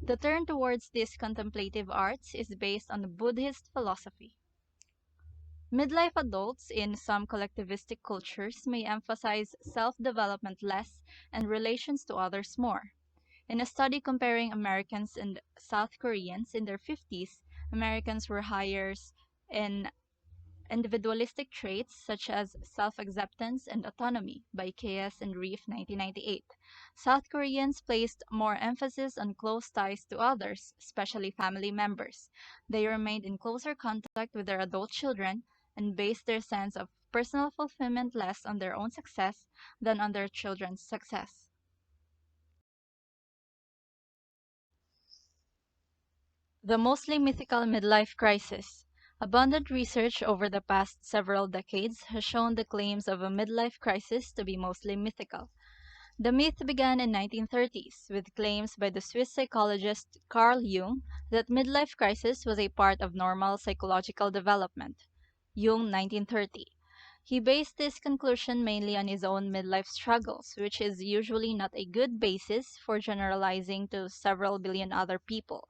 The turn towards these contemplative arts is based on the Buddhist philosophy. Midlife adults in some collectivistic cultures may emphasize self development less and relations to others more. In a study comparing Americans and South Koreans in their 50s, Americans were higher in individualistic traits such as self-acceptance and autonomy by KS and Reef 1998. South Koreans placed more emphasis on close ties to others, especially family members. They remained in closer contact with their adult children and based their sense of personal fulfillment less on their own success than on their children's success. The mostly mythical midlife crisis. Abundant research over the past several decades has shown the claims of a midlife crisis to be mostly mythical. The myth began in 1930s with claims by the Swiss psychologist Carl Jung that midlife crisis was a part of normal psychological development. Jung 1930. He based this conclusion mainly on his own midlife struggles, which is usually not a good basis for generalizing to several billion other people.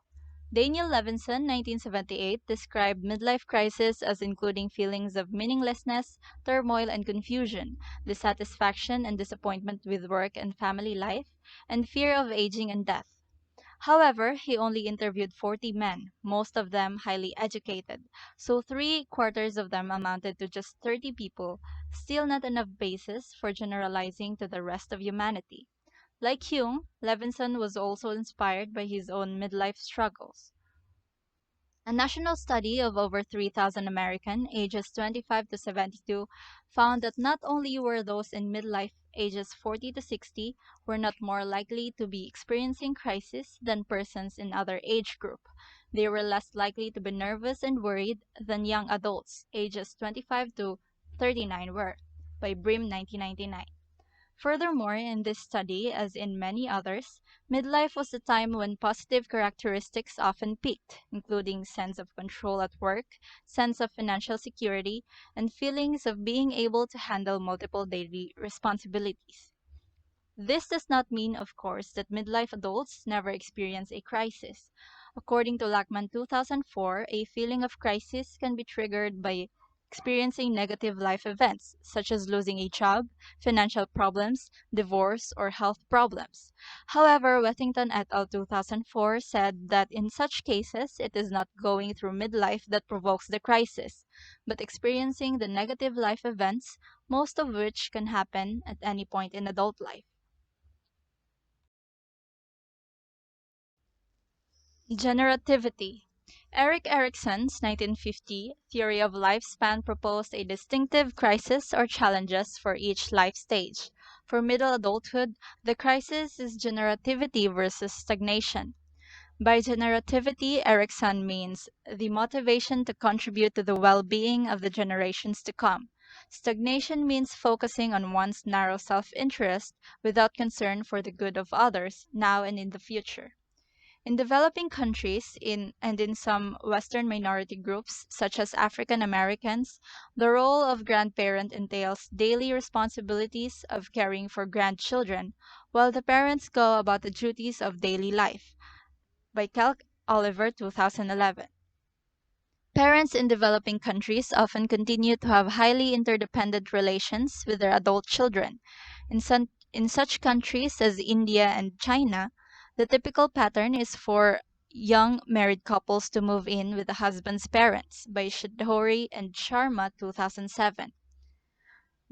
Daniel Levinson, 1978, described midlife crisis as including feelings of meaninglessness, turmoil and confusion, dissatisfaction and disappointment with work and family life, and fear of aging and death. However, he only interviewed 40 men, most of them highly educated, so three-quarters of them amounted to just 30 people, still not enough basis for generalizing to the rest of humanity. Like Jung, Levinson was also inspired by his own midlife struggles. A national study of over 3,000 Americans ages 25 to 72 found that not only were those in midlife ages 40 to 60 were not more likely to be experiencing crisis than persons in other age group. They were less likely to be nervous and worried than young adults ages 25 to 39 were, by Brim 1999. Furthermore, in this study, as in many others, midlife was the time when positive characteristics often peaked, including sense of control at work, sense of financial security, and feelings of being able to handle multiple daily responsibilities. This does not mean, of course, that midlife adults never experience a crisis. According to Lachman 2004, a feeling of crisis can be triggered by experiencing negative life events, such as losing a job, financial problems, divorce, or health problems. However, Wethington et al. 2004 said that in such cases, it is not going through midlife that provokes the crisis, but experiencing the negative life events, most of which can happen at any point in adult life. Generativity. Erik Erikson's 1950 theory of lifespan proposed a distinctive crisis or challenges for each life stage. For middle adulthood, the crisis is generativity versus stagnation. By generativity, Erikson means the motivation to contribute to the well-being of the generations to come. Stagnation means focusing on one's narrow self-interest without concern for the good of others, now and in the future. In developing countries and in some Western minority groups, such as African Americans, the role of grandparent entails daily responsibilities of caring for grandchildren, while the parents go about the duties of daily life. By Kelk Oliver, 2011. Parents in developing countries often continue to have highly interdependent relations with their adult children. In such countries as India and China, the typical pattern is for young married couples to move in with the husband's parents by Shidhori and Sharma 2007.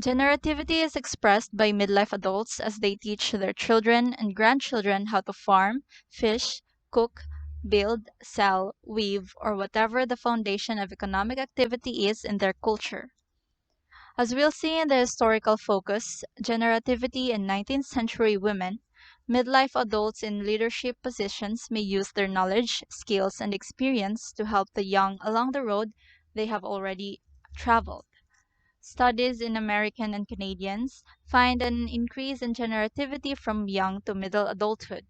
Generativity is expressed by midlife adults as they teach their children and grandchildren how to farm, fish, cook, build, sell, weave, or whatever the foundation of economic activity is in their culture. As we'll see in the historical focus, generativity in 19th century women, midlife adults in leadership positions may use their knowledge, skills, and experience to help the young along the road they have already traveled. Studies in American and Canadians find an increase in generativity from young to middle adulthood.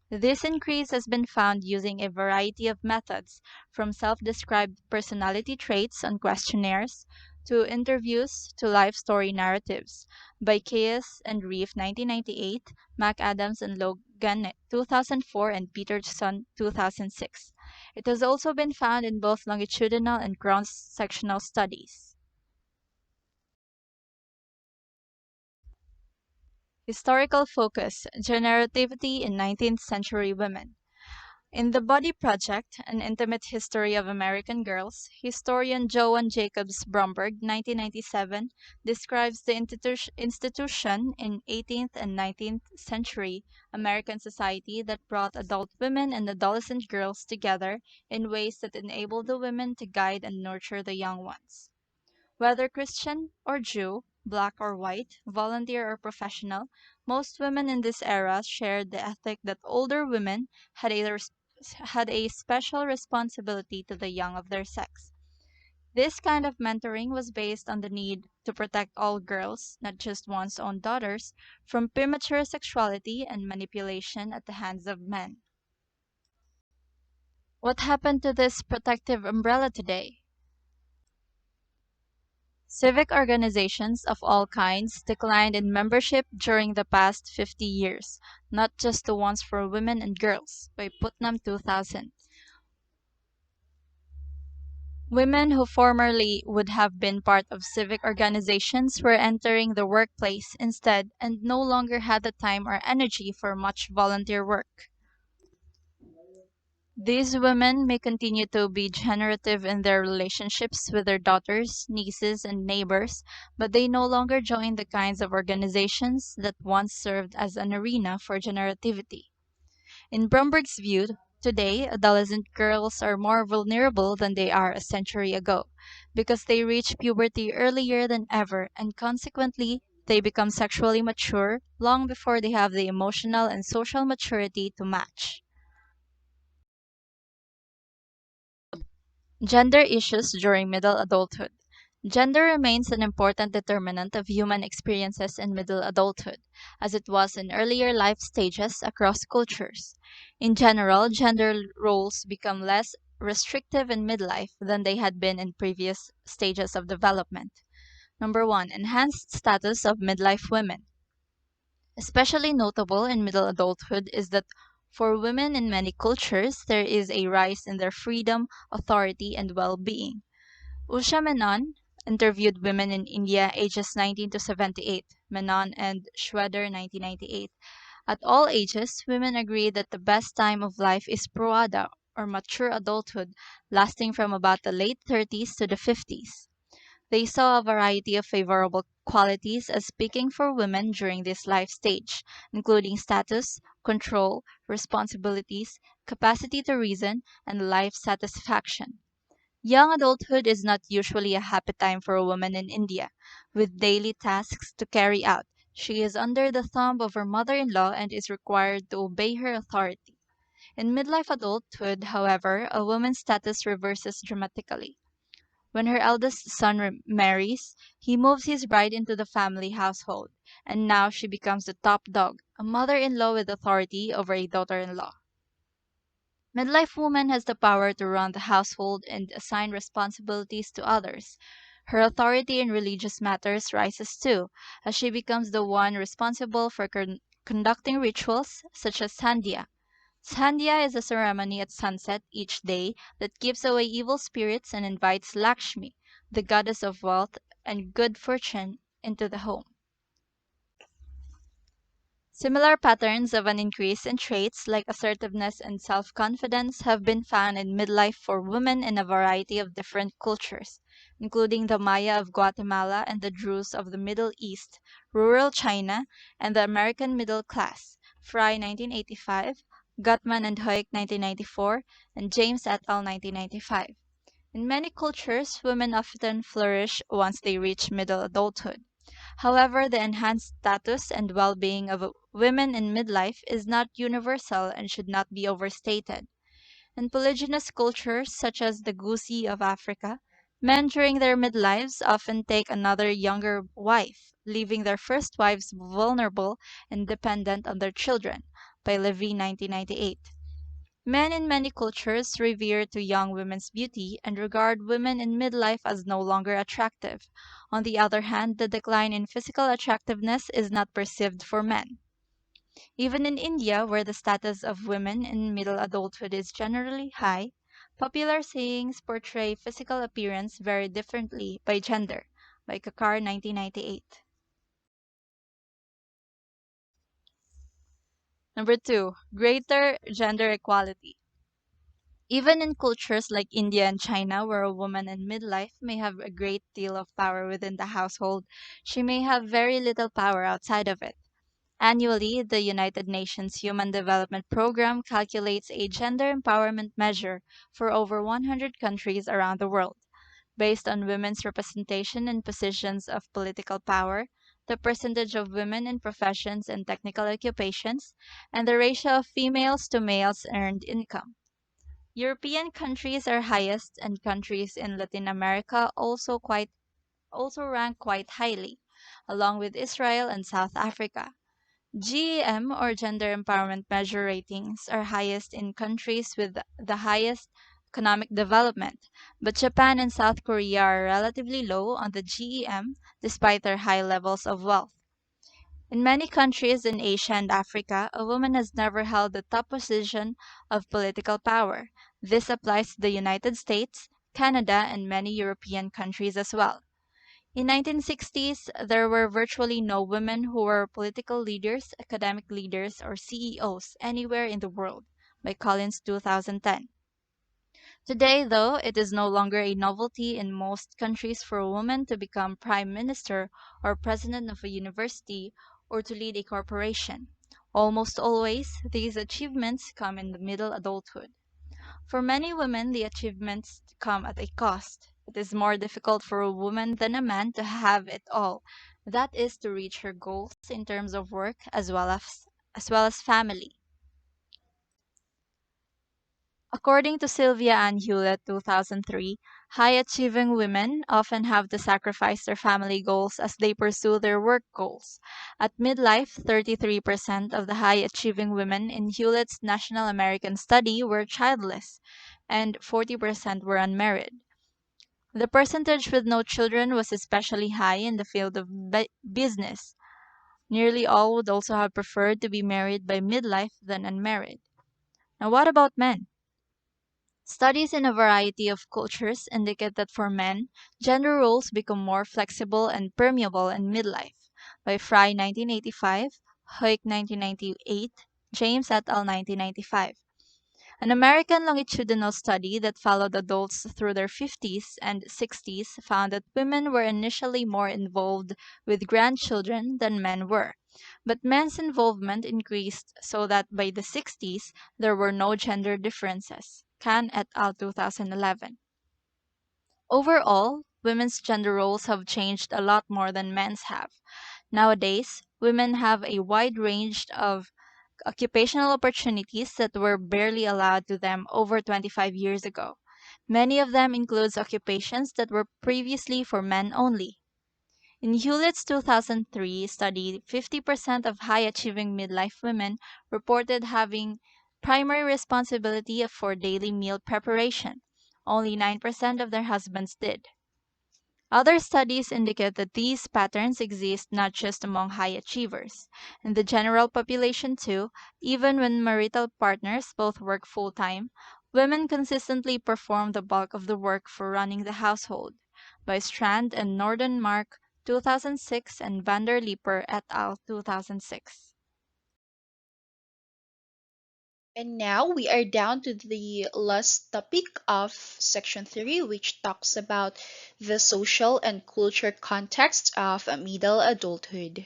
This increase has been found using a variety of methods, from self-described personality traits on questionnaires to interviews to life story narratives by Caius and Reef 1998, McAdams and Low Dugan 2004 and Peterson 2006. It has also been found in both longitudinal and cross-sectional studies. Historical focus: generativity in 19th century women. In The Body Project, An Intimate History of American Girls, historian Joan Jacobs Bromberg, 1997, describes the institution in 18th and 19th century American society that brought adult women and adolescent girls together in ways that enabled the women to guide and nurture the young ones. Whether Christian or Jew, black or white, volunteer or professional, most women in this era shared the ethic that older women had a special responsibility to the young of their sex. This kind of mentoring was based on the need to protect all girls, not just one's own daughters, from premature sexuality and manipulation at the hands of men. What happened to this protective umbrella today? Civic organizations of all kinds declined in membership during the past 50 years, not just the ones for women and girls, by Putnam 2000. Women who formerly would have been part of civic organizations were entering the workplace instead and no longer had the time or energy for much volunteer work. These women may continue to be generative in their relationships with their daughters, nieces, and neighbors, but they no longer join the kinds of organizations that once served as an arena for generativity. In Bromberg's view, today adolescent girls are more vulnerable than they are a century ago because they reach puberty earlier than ever and consequently they become sexually mature long before they have the emotional and social maturity to match. Gender issues during middle adulthood. Gender remains an important determinant of human experiences in middle adulthood, as it was in earlier life stages across cultures. In general, gender roles become less restrictive in midlife than they had been in previous stages of development. Number one, enhanced status of midlife women. Especially notable in middle adulthood is that for women in many cultures, there is a rise in their freedom, authority, and well being. Usha Menon interviewed women in India ages 19 to 78, Menon and Schroeder 1998. At all ages, women agree that the best time of life is proada, or mature adulthood, lasting from about the late 30s to the 50s. They saw a variety of favorable qualities as speaking for women during this life stage, including status, control, responsibilities, capacity to reason, and life satisfaction. Young adulthood is not usually a happy time for a woman in India, with daily tasks to carry out. She is under the thumb of her mother in law and is required to obey her authority. In midlife adulthood, however, a woman's status reverses dramatically. When her eldest son marries, he moves his bride into the family household, and now she becomes the top dog, a mother in law with authority over a daughter in law. Midlife woman has the power to run the household and assign responsibilities to others. Her authority in religious matters rises too, as she becomes the one responsible for conducting rituals such as Sandhya. Sandhya is a ceremony at sunset each day that keeps away evil spirits and invites Lakshmi, the goddess of wealth and good fortune, into the home. Similar patterns of an increase in traits like assertiveness and self confidence have been found in midlife for women in a variety of different cultures, including the Maya of Guatemala and the Druze of the Middle East, rural China, and the American middle class. Fry 1985, Gutman and Hoyk 1994, and James et al. 1995. In many cultures, women often flourish once they reach middle adulthood. However, the enhanced status and well being of women in midlife is not universal and should not be overstated. In polygynous cultures such as the Gusi of Africa, men during their midlives often take another younger wife, leaving their first wives vulnerable and dependent on their children. By Levy 1998. Men in many cultures revere to young women's beauty and regard women in midlife as no longer attractive. On the other hand, the decline in physical attractiveness is not perceived for men. Even in India, where the status of women in middle adulthood is generally high, popular sayings portray physical appearance very differently by gender, by Kakar 1998. Number two, greater gender equality. Even in cultures like India and China, where a woman in midlife may have a great deal of power within the household, she may have very little power outside of it. Annually, the United Nations Human Development Program calculates a gender empowerment measure for over 100 countries around the world, based on women's representation in positions of political power, the percentage of women in professions and technical occupations, and the ratio of females to males' earned income. European countries are highest, and countries in Latin America also rank quite highly, along with Israel and South Africa. GEM or gender empowerment measure ratings are highest in countries with the highest economic development, but Japan and South Korea are relatively low on the GEM despite their high levels of wealth. In many countries in Asia and Africa, a woman has never held the top position of political power. This applies to the United States, Canada, and many European countries as well. In 1960s, there were virtually no women who were political leaders, academic leaders, or CEOs anywhere in the world, by Collins 2010. Today, though, it is no longer a novelty in most countries for a woman to become prime minister or president of a university or to lead a corporation. Almost always, these achievements come in the middle adulthood. For many women, the achievements come at a cost. It is more difficult for a woman than a man to have it all. That is to reach her goals in terms of work as well as family. According to Sylvia Ann Hewlett 2003, high-achieving women often have to sacrifice their family goals as they pursue their work goals. At midlife, 33% of the high-achieving women in Hewlett's National American Study were childless, and 40% were unmarried. The percentage with no children was especially high in the field of business. Nearly all would also have preferred to be married by midlife than unmarried. Now, what about men? Studies in a variety of cultures indicate that for men, gender roles become more flexible and permeable in midlife. By Fry 1985, Hoyk 1998, James et al. 1995. An American longitudinal study that followed adults through their 50s and 60s found that women were initially more involved with grandchildren than men were. But men's involvement increased so that by the 60s there were no gender differences. Khan et al. 2011. Overall, women's gender roles have changed a lot more than men's have. Nowadays, women have a wide range of occupational opportunities that were barely allowed to them over 25 years ago. Many of them includes occupations that were previously for men only. In Hewlett's 2003 study, 50% of high-achieving midlife women reported having primary responsibility for daily meal preparation. Only 9% of their husbands did. Other studies indicate that these patterns exist not just among high achievers. In the general population, too, even when marital partners both work full time, women consistently perform the bulk of the work for running the household. By Strand and Nordenmark 2006 and van der Leeper et al. 2006. And now we are down to the last topic of section 3, which talks about the social and culture context of middle adulthood.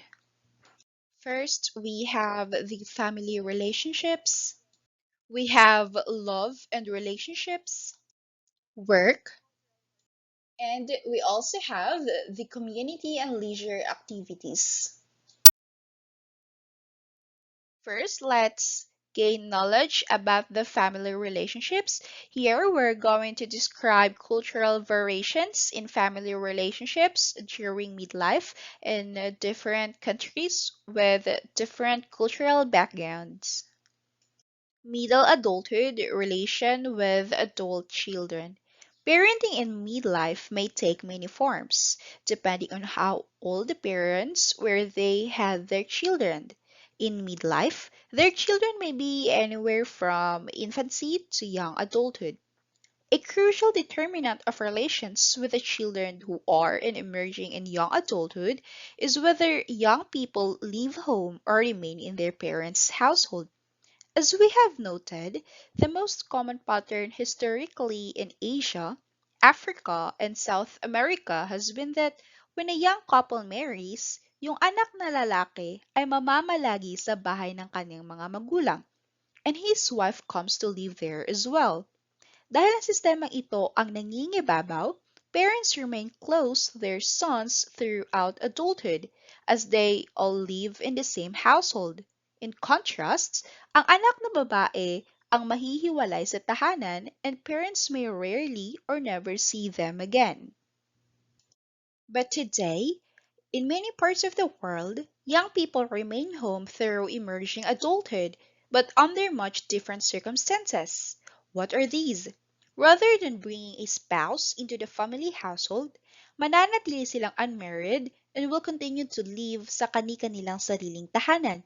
First, we have the family relationships, we have love and relationships, work, and we also have the community and leisure activities. First, let's gain knowledge about the family relationships. Here, we're going to describe cultural variations in family relationships during midlife in different countries with different cultural backgrounds. Middle adulthood relation with adult children. Parenting in midlife may take many forms, depending on how old the parents were they had their children. In midlife, their children may be anywhere from infancy to young adulthood. A crucial determinant of relations with the children who are and emerging in young adulthood is whether young people leave home or remain in their parents' household. As we have noted, the most common pattern historically in Asia, Africa, and South America has been that when a young couple marries, yung anak na lalaki ay mamamalagi sa bahay ng kanyang mga magulang, and his wife comes to live there as well. Dahil ang sistemang ito ang nangingibabaw, parents remain close to their sons throughout adulthood as they all live in the same household. In contrast, ang anak na babae ang mahihiwalay sa tahanan and parents may rarely or never see them again. But today, in many parts of the world, young people remain home through emerging adulthood, but under much different circumstances. What are these? Rather than bringing a spouse into the family household, mananatili silang unmarried and will continue to live sa kani-kanilang sariling tahanan.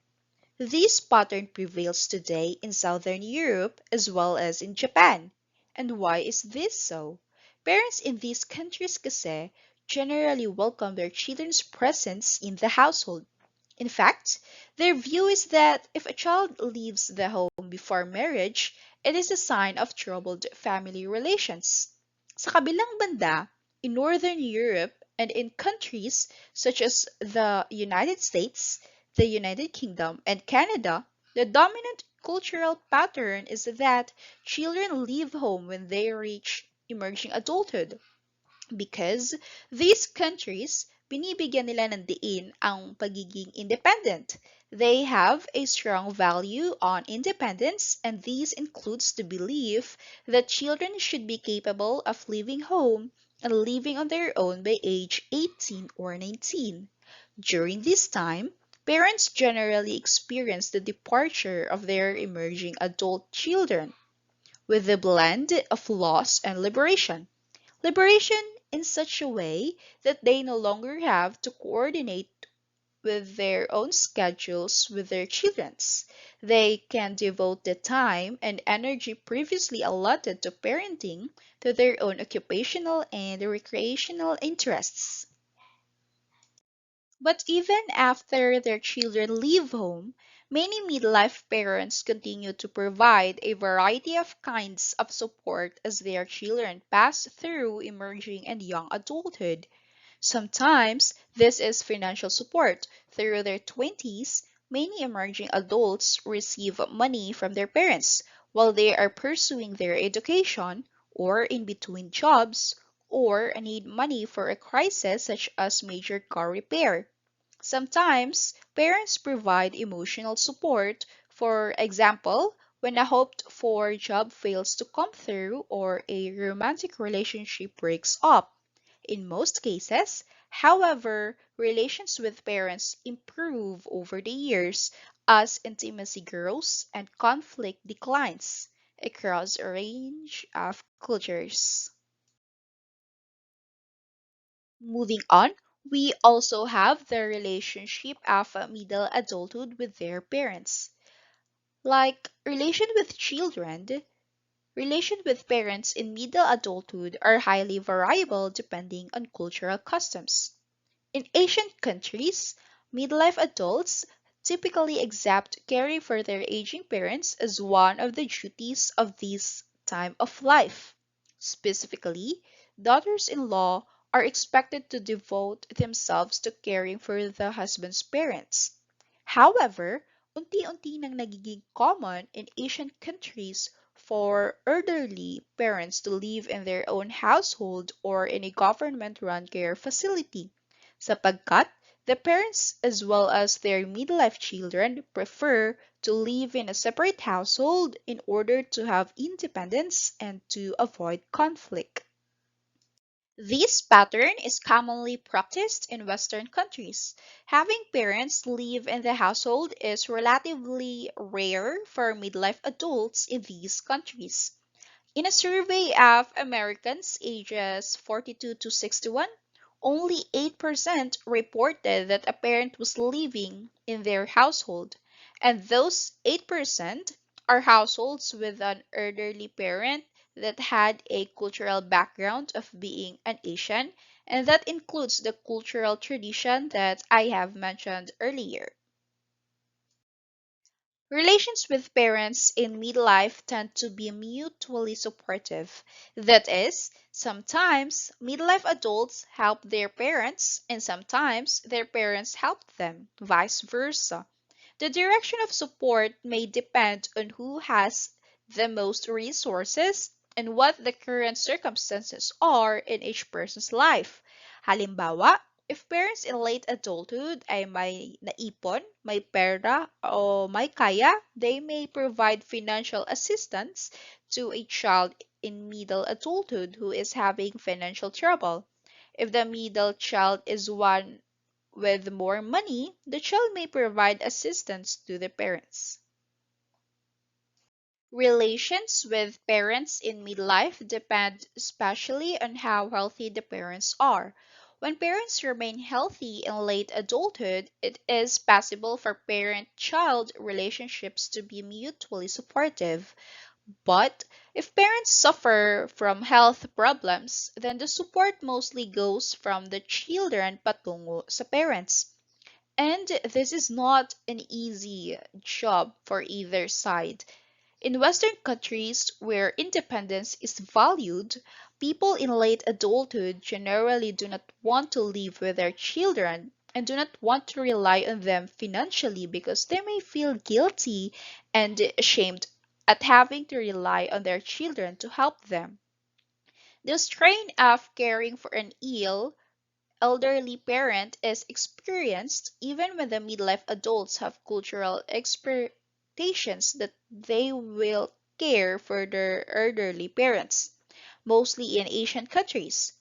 This pattern prevails today in Southern Europe as well as in Japan. And why is this so? Parents in these countries kasi generally welcome their children's presence in the household. In fact, their view is that if a child leaves the home before marriage, it is a sign of troubled family relations. Sa kabilang banda, in Northern Europe and in countries such as the United States, the United Kingdom, and Canada, the dominant cultural pattern is that children leave home when they reach emerging adulthood. Because these countries, binibigyan nila ng diin ang pagiging independent. They have a strong value on independence, and this includes the belief that children should be capable of leaving home and living on their own by age 18 or 19. During this time, parents generally experience the departure of their emerging adult children with a blend of loss and liberation. Liberation in such a way that they no longer have to coordinate with their own schedules with their children's. They can devote the time and energy previously allotted to parenting to their own occupational and recreational interests. But even after their children leave home, many midlife parents continue to provide a variety of kinds of support as their children pass through emerging and young adulthood. Sometimes this is financial support. Through their 20s, many emerging adults receive money from their parents while they are pursuing their education or in between jobs or need money for a crisis such as major car repair. Sometimes parents provide emotional support, for example, when a hoped for job fails to come through or a romantic relationship breaks up. In most cases, however, relations with parents improve over the years as intimacy grows and conflict declines across a range of cultures. Moving on, we also have the relationship of middle adulthood with their parents. Like relation with children, relation with parents in middle adulthood are highly variable depending on cultural customs. In Asian countries, midlife adults typically accept caring for their aging parents as one of the duties of this time of life. Specifically, daughters-in-law are expected to devote themselves to caring for the husband's parents. However, unti-unti nang nagiging common in Asian countries for elderly parents to live in their own household or in a government-run care facility sapagkat the parents as well as their midlife children prefer to live in a separate household in order to have independence and to avoid conflict. This pattern is commonly practiced in Western countries. Having parents live in the household is relatively rare for midlife adults in these countries. In a survey of Americans ages 42 to 61, only 8% reported that a parent was living in their household. And those 8% are households with an elderly parent that had a cultural background of being an Asian, and that includes the cultural tradition that I have mentioned earlier. Relations with parents in midlife tend to be mutually supportive. That is, sometimes midlife adults help their parents, and sometimes their parents help them, vice versa. The direction of support may depend on who has the most resources and what the current circumstances are in each person's life. Halimbawa, if parents in late adulthood ay may naipon, may pera, o may kaya, they may provide financial assistance to a child in middle adulthood who is having financial trouble. If the middle child is one with more money, the child may provide assistance to the parents. Relations with parents in midlife depend especially on how healthy the parents are. When parents remain healthy in late adulthood, it is possible for parent child relationships to be mutually supportive. But if parents suffer from health problems, then the support mostly goes from the children patungo sa parents. And this is not an easy job for either side. In Western countries where independence is valued, people in late adulthood generally do not want to live with their children and do not want to rely on them financially because they may feel guilty and ashamed at having to rely on their children to help them. The strain of caring for an ill elderly parent is experienced even when the midlife adults have cultural expectations that they will care for their elderly parents, mostly in Asian countries.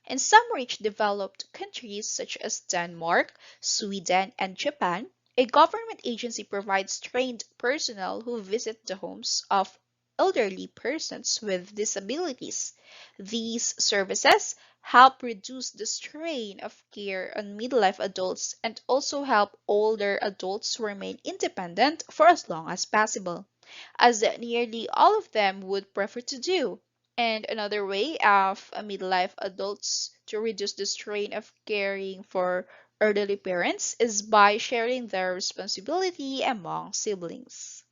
In some rich developed countries such as Denmark, Sweden, and Japan, a government agency provides trained personnel who visit the homes of elderly persons with disabilities. These services help reduce the strain of care on midlife adults and also help older adults remain independent for as long as possible, as nearly all of them would prefer to do. And another way of midlife adults to reduce the strain of caring for elderly parents is by sharing their responsibility among siblings.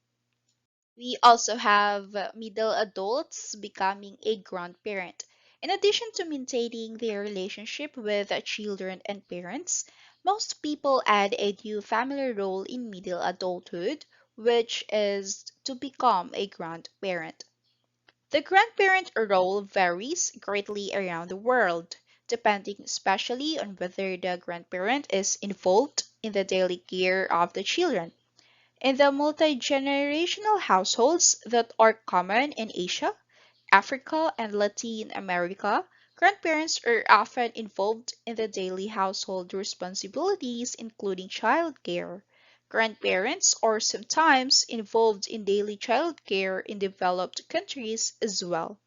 We also have middle adults becoming a grandparent. In addition to maintaining their relationship with children and parents, most people add a new family role in middle adulthood, which is to become a grandparent. The grandparent role varies greatly around the world, depending especially on whether the grandparent is involved in the daily care of the children. In the multi-generational households that are common in Asia, Africa, and Latin America, grandparents are often involved in the daily household responsibilities, including childcare. Grandparents are sometimes involved in daily childcare in developed countries as well,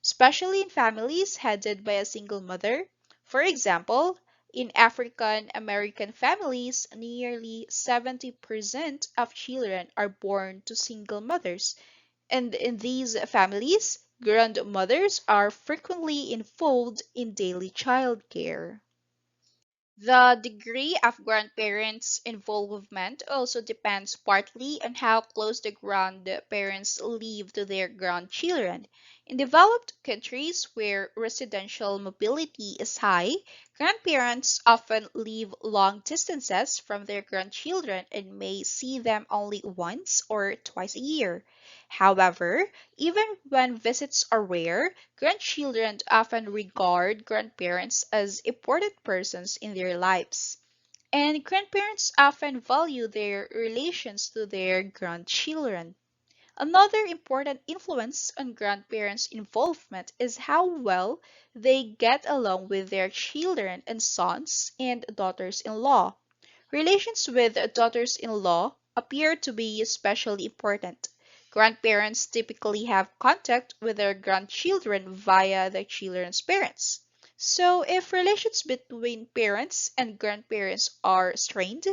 especially in families headed by a single mother. For example, in African American families, nearly 70% of children are born to single mothers, and in these families, grandmothers are frequently involved in daily childcare. The degree of grandparents' involvement also depends partly on how close the grandparents live to their grandchildren. In developed countries where residential mobility is high, grandparents often live long distances from their grandchildren and may see them only once or twice a year. However, even when visits are rare, grandchildren often regard grandparents as important persons in their lives. And grandparents often value their relations to their grandchildren. Another important influence on grandparents' involvement is how well they get along with their children and sons and daughters-in-law. Relations with daughters-in-law appear to be especially important. Grandparents typically have contact with their grandchildren via their children's parents. So, if relations between parents and grandparents are strained,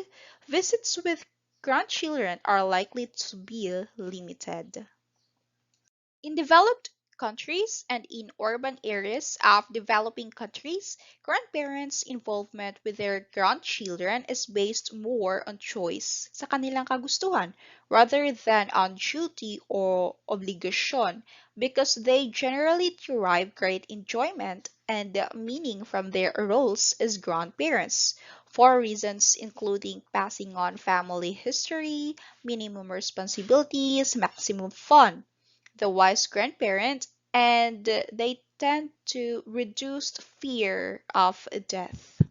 visits with grandchildren are likely to be limited. In developed countries and in urban areas of developing countries, grandparents' involvement with their grandchildren is based more on choice sa kanilang kagustuhan rather than on duty or obligation because they generally derive great enjoyment and meaning from their roles as grandparents for reasons including passing on family history, minimum responsibilities, maximum fun the wise grandparent, and they tend to reduce fear of death.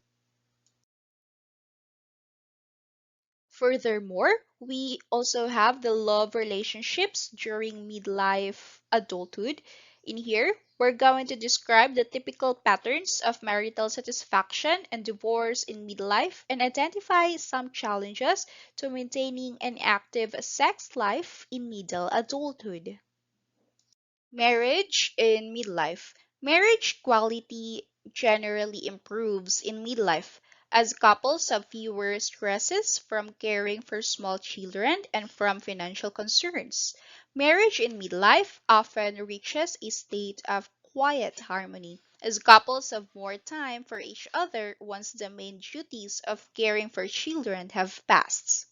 Furthermore, we also have the love relationships during midlife adulthood. In here, we're going to describe the typical patterns of marital satisfaction and divorce in midlife and identify some challenges to maintaining an active sex life in middle adulthood. Marriage in midlife. Marriage quality generally improves in midlife as couples have fewer stresses from caring for small children and from financial concerns. Marriage in midlife often reaches a state of quiet harmony as couples have more time for each other once the main duties of caring for children have passed.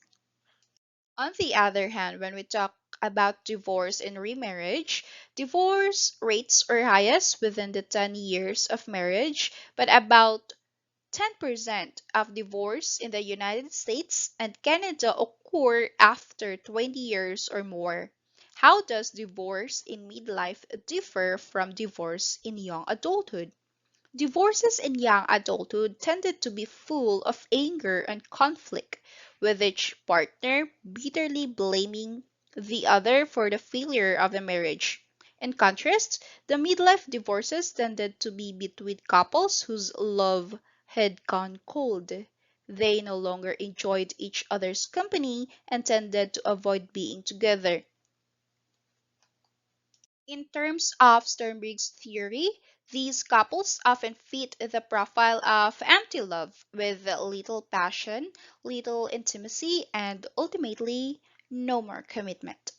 On the other hand, when we talk about divorce and remarriage, divorce rates are highest within the 10 years of marriage, but about 10% of divorce in the United States and Canada occur after 20 years or more. How does divorce in midlife differ from divorce in young adulthood? Divorces in young adulthood tended to be full of anger and conflict, with each partner bitterly blaming the other for the failure of the marriage. In contrast, the midlife divorces tended to be between couples whose love had gone cold. They no longer enjoyed each other's company and tended to avoid being together. In terms of Sternberg's theory, these couples often fit the profile of empty love with little passion, little intimacy, and ultimately no more commitment.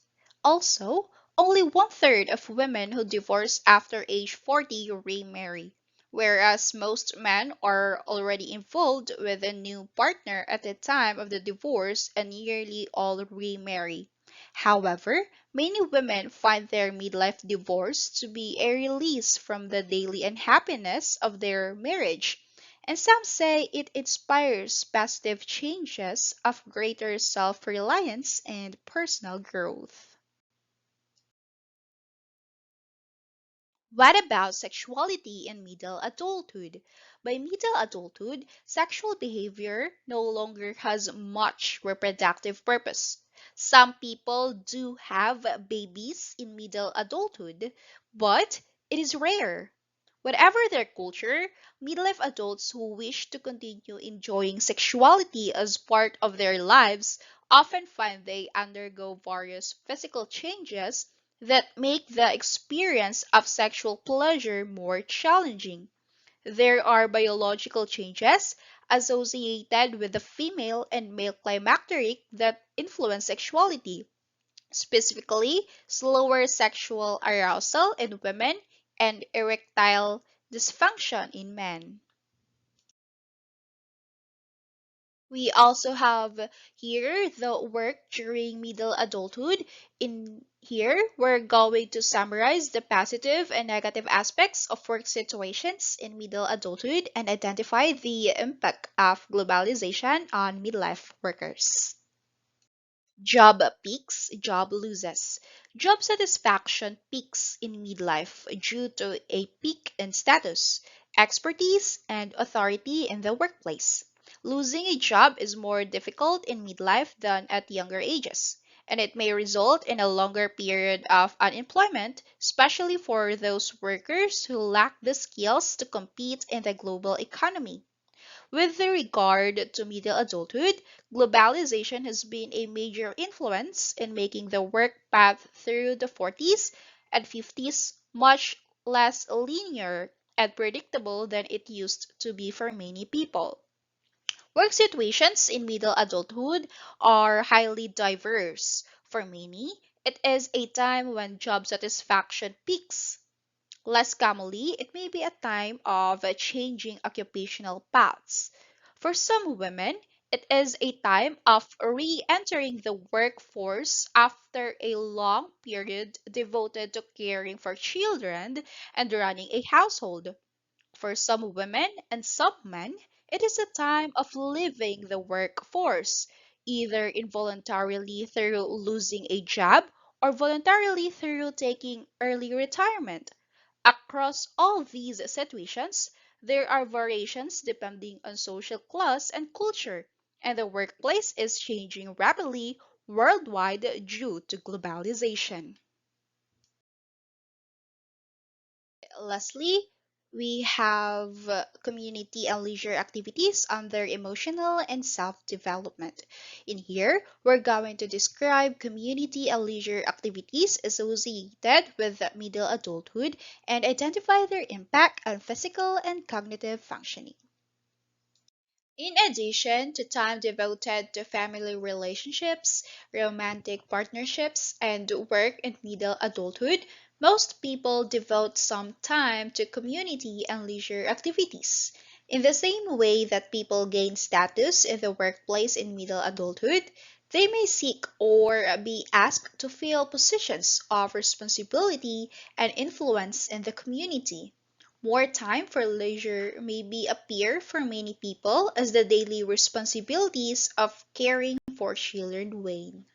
Also, only one third of women who divorce after age 40 remarry, whereas most men are already involved with a new partner at the time of the divorce and nearly all remarry. However, many women find their midlife divorce to be a release from the daily unhappiness of their marriage, and some say it inspires positive changes of greater self reliance and personal growth. What about sexuality in middle adulthood? By middle adulthood, sexual behavior no longer has much reproductive purpose. Some people do have babies in middle adulthood, but it is rare. Whatever their culture, midlife adults who wish to continue enjoying sexuality as part of their lives often find they undergo various physical changes that make the experience of sexual pleasure more challenging. There are biological changes associated with the female and male climacteric that influence sexuality, specifically slower sexual arousal in women and erectile dysfunction in men. We also have here the work during middle adulthood. In here, we're going to summarize the positive and negative aspects of work situations in middle adulthood and identify the impact of globalization on midlife workers. Job peaks, job loses. Job satisfaction peaks in midlife due to a peak in status, expertise, and authority in the workplace. Losing a job is more difficult in midlife than at younger ages, and it may result in a longer period of unemployment, especially for those workers who lack the skills to compete in the global economy. With regard to middle adulthood, globalization has been a major influence in making the work path through the 40s and 50s much less linear and predictable than it used to be for many people. Work situations in middle adulthood are highly diverse. For many, it is a time when job satisfaction peaks. Less commonly, it may be a time of changing occupational paths. For some women, it is a time of re entering the workforce after a long period devoted to caring for children and running a household. For some women and some men, it is a time of leaving the workforce, either involuntarily through losing a job or voluntarily through taking early retirement. Across all these situations, there are variations depending on social class and culture, and the workplace is changing rapidly worldwide due to globalization. Lastly, we have community and leisure activities under emotional and self development. In here, we're going to describe community and leisure activities associated with middle adulthood and identify their impact on physical and cognitive functioning. In addition to time devoted to family relationships, romantic partnerships, and work in middle adulthood, most people devote some time to community and leisure activities. In the same way that people gain status in the workplace in middle adulthood, they may seek or be asked to fill positions of responsibility and influence in the community. More time for leisure may be appear for many people as the daily responsibilities of caring for children wane.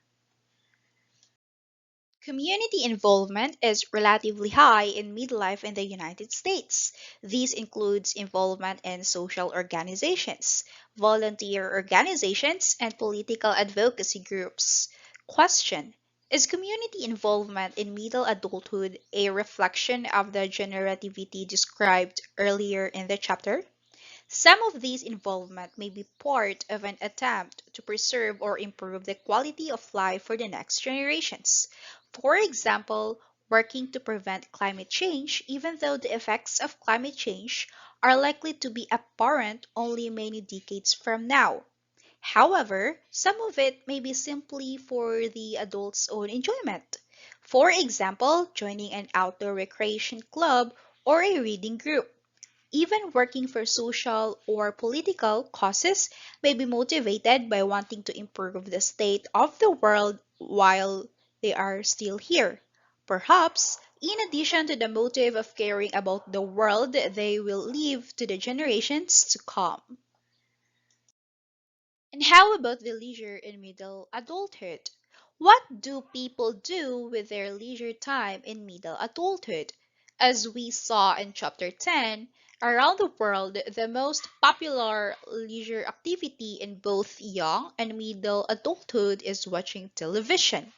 Community involvement is relatively high in midlife in the United States. This includes involvement in social organizations, volunteer organizations, and political advocacy groups. Question: is community involvement in middle adulthood a reflection of the generativity described earlier in the chapter? Some of these involvement may be part of an attempt to preserve or improve the quality of life for the next generations. For example, working to prevent climate change, even though the effects of climate change are likely to be apparent only many decades from now. However, some of it may be simply for the adult's own enjoyment. For example, joining an outdoor recreation club or a reading group. Even working for social or political causes may be motivated by wanting to improve the state of the world while they are still here. Perhaps, in addition to the motive of caring about the world they will leave to the generations to come. And how about the leisure in middle adulthood? What do people do with their leisure time in middle adulthood? As we saw in chapter 10, around the world, the most popular leisure activity in both young and middle adulthood is watching television.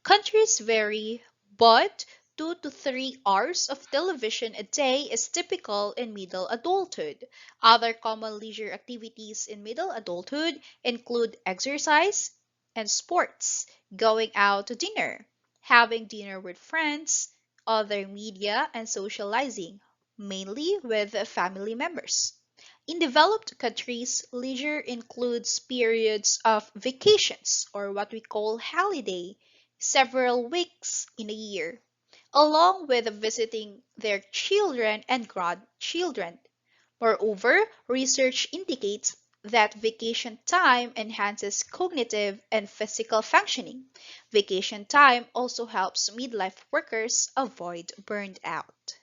Countries vary, but 2 to 3 hours of television a day is typical in middle adulthood. Other common leisure activities in middle adulthood include exercise and sports, going out to dinner, having dinner with friends, other media, and socializing, mainly with family members. In developed countries, leisure includes periods of vacations, or what we call holiday, several weeks in a year, along with visiting their children and grandchildren. Moreover, research indicates that vacation time enhances cognitive and physical functioning. Vacation time also helps midlife workers avoid burnout.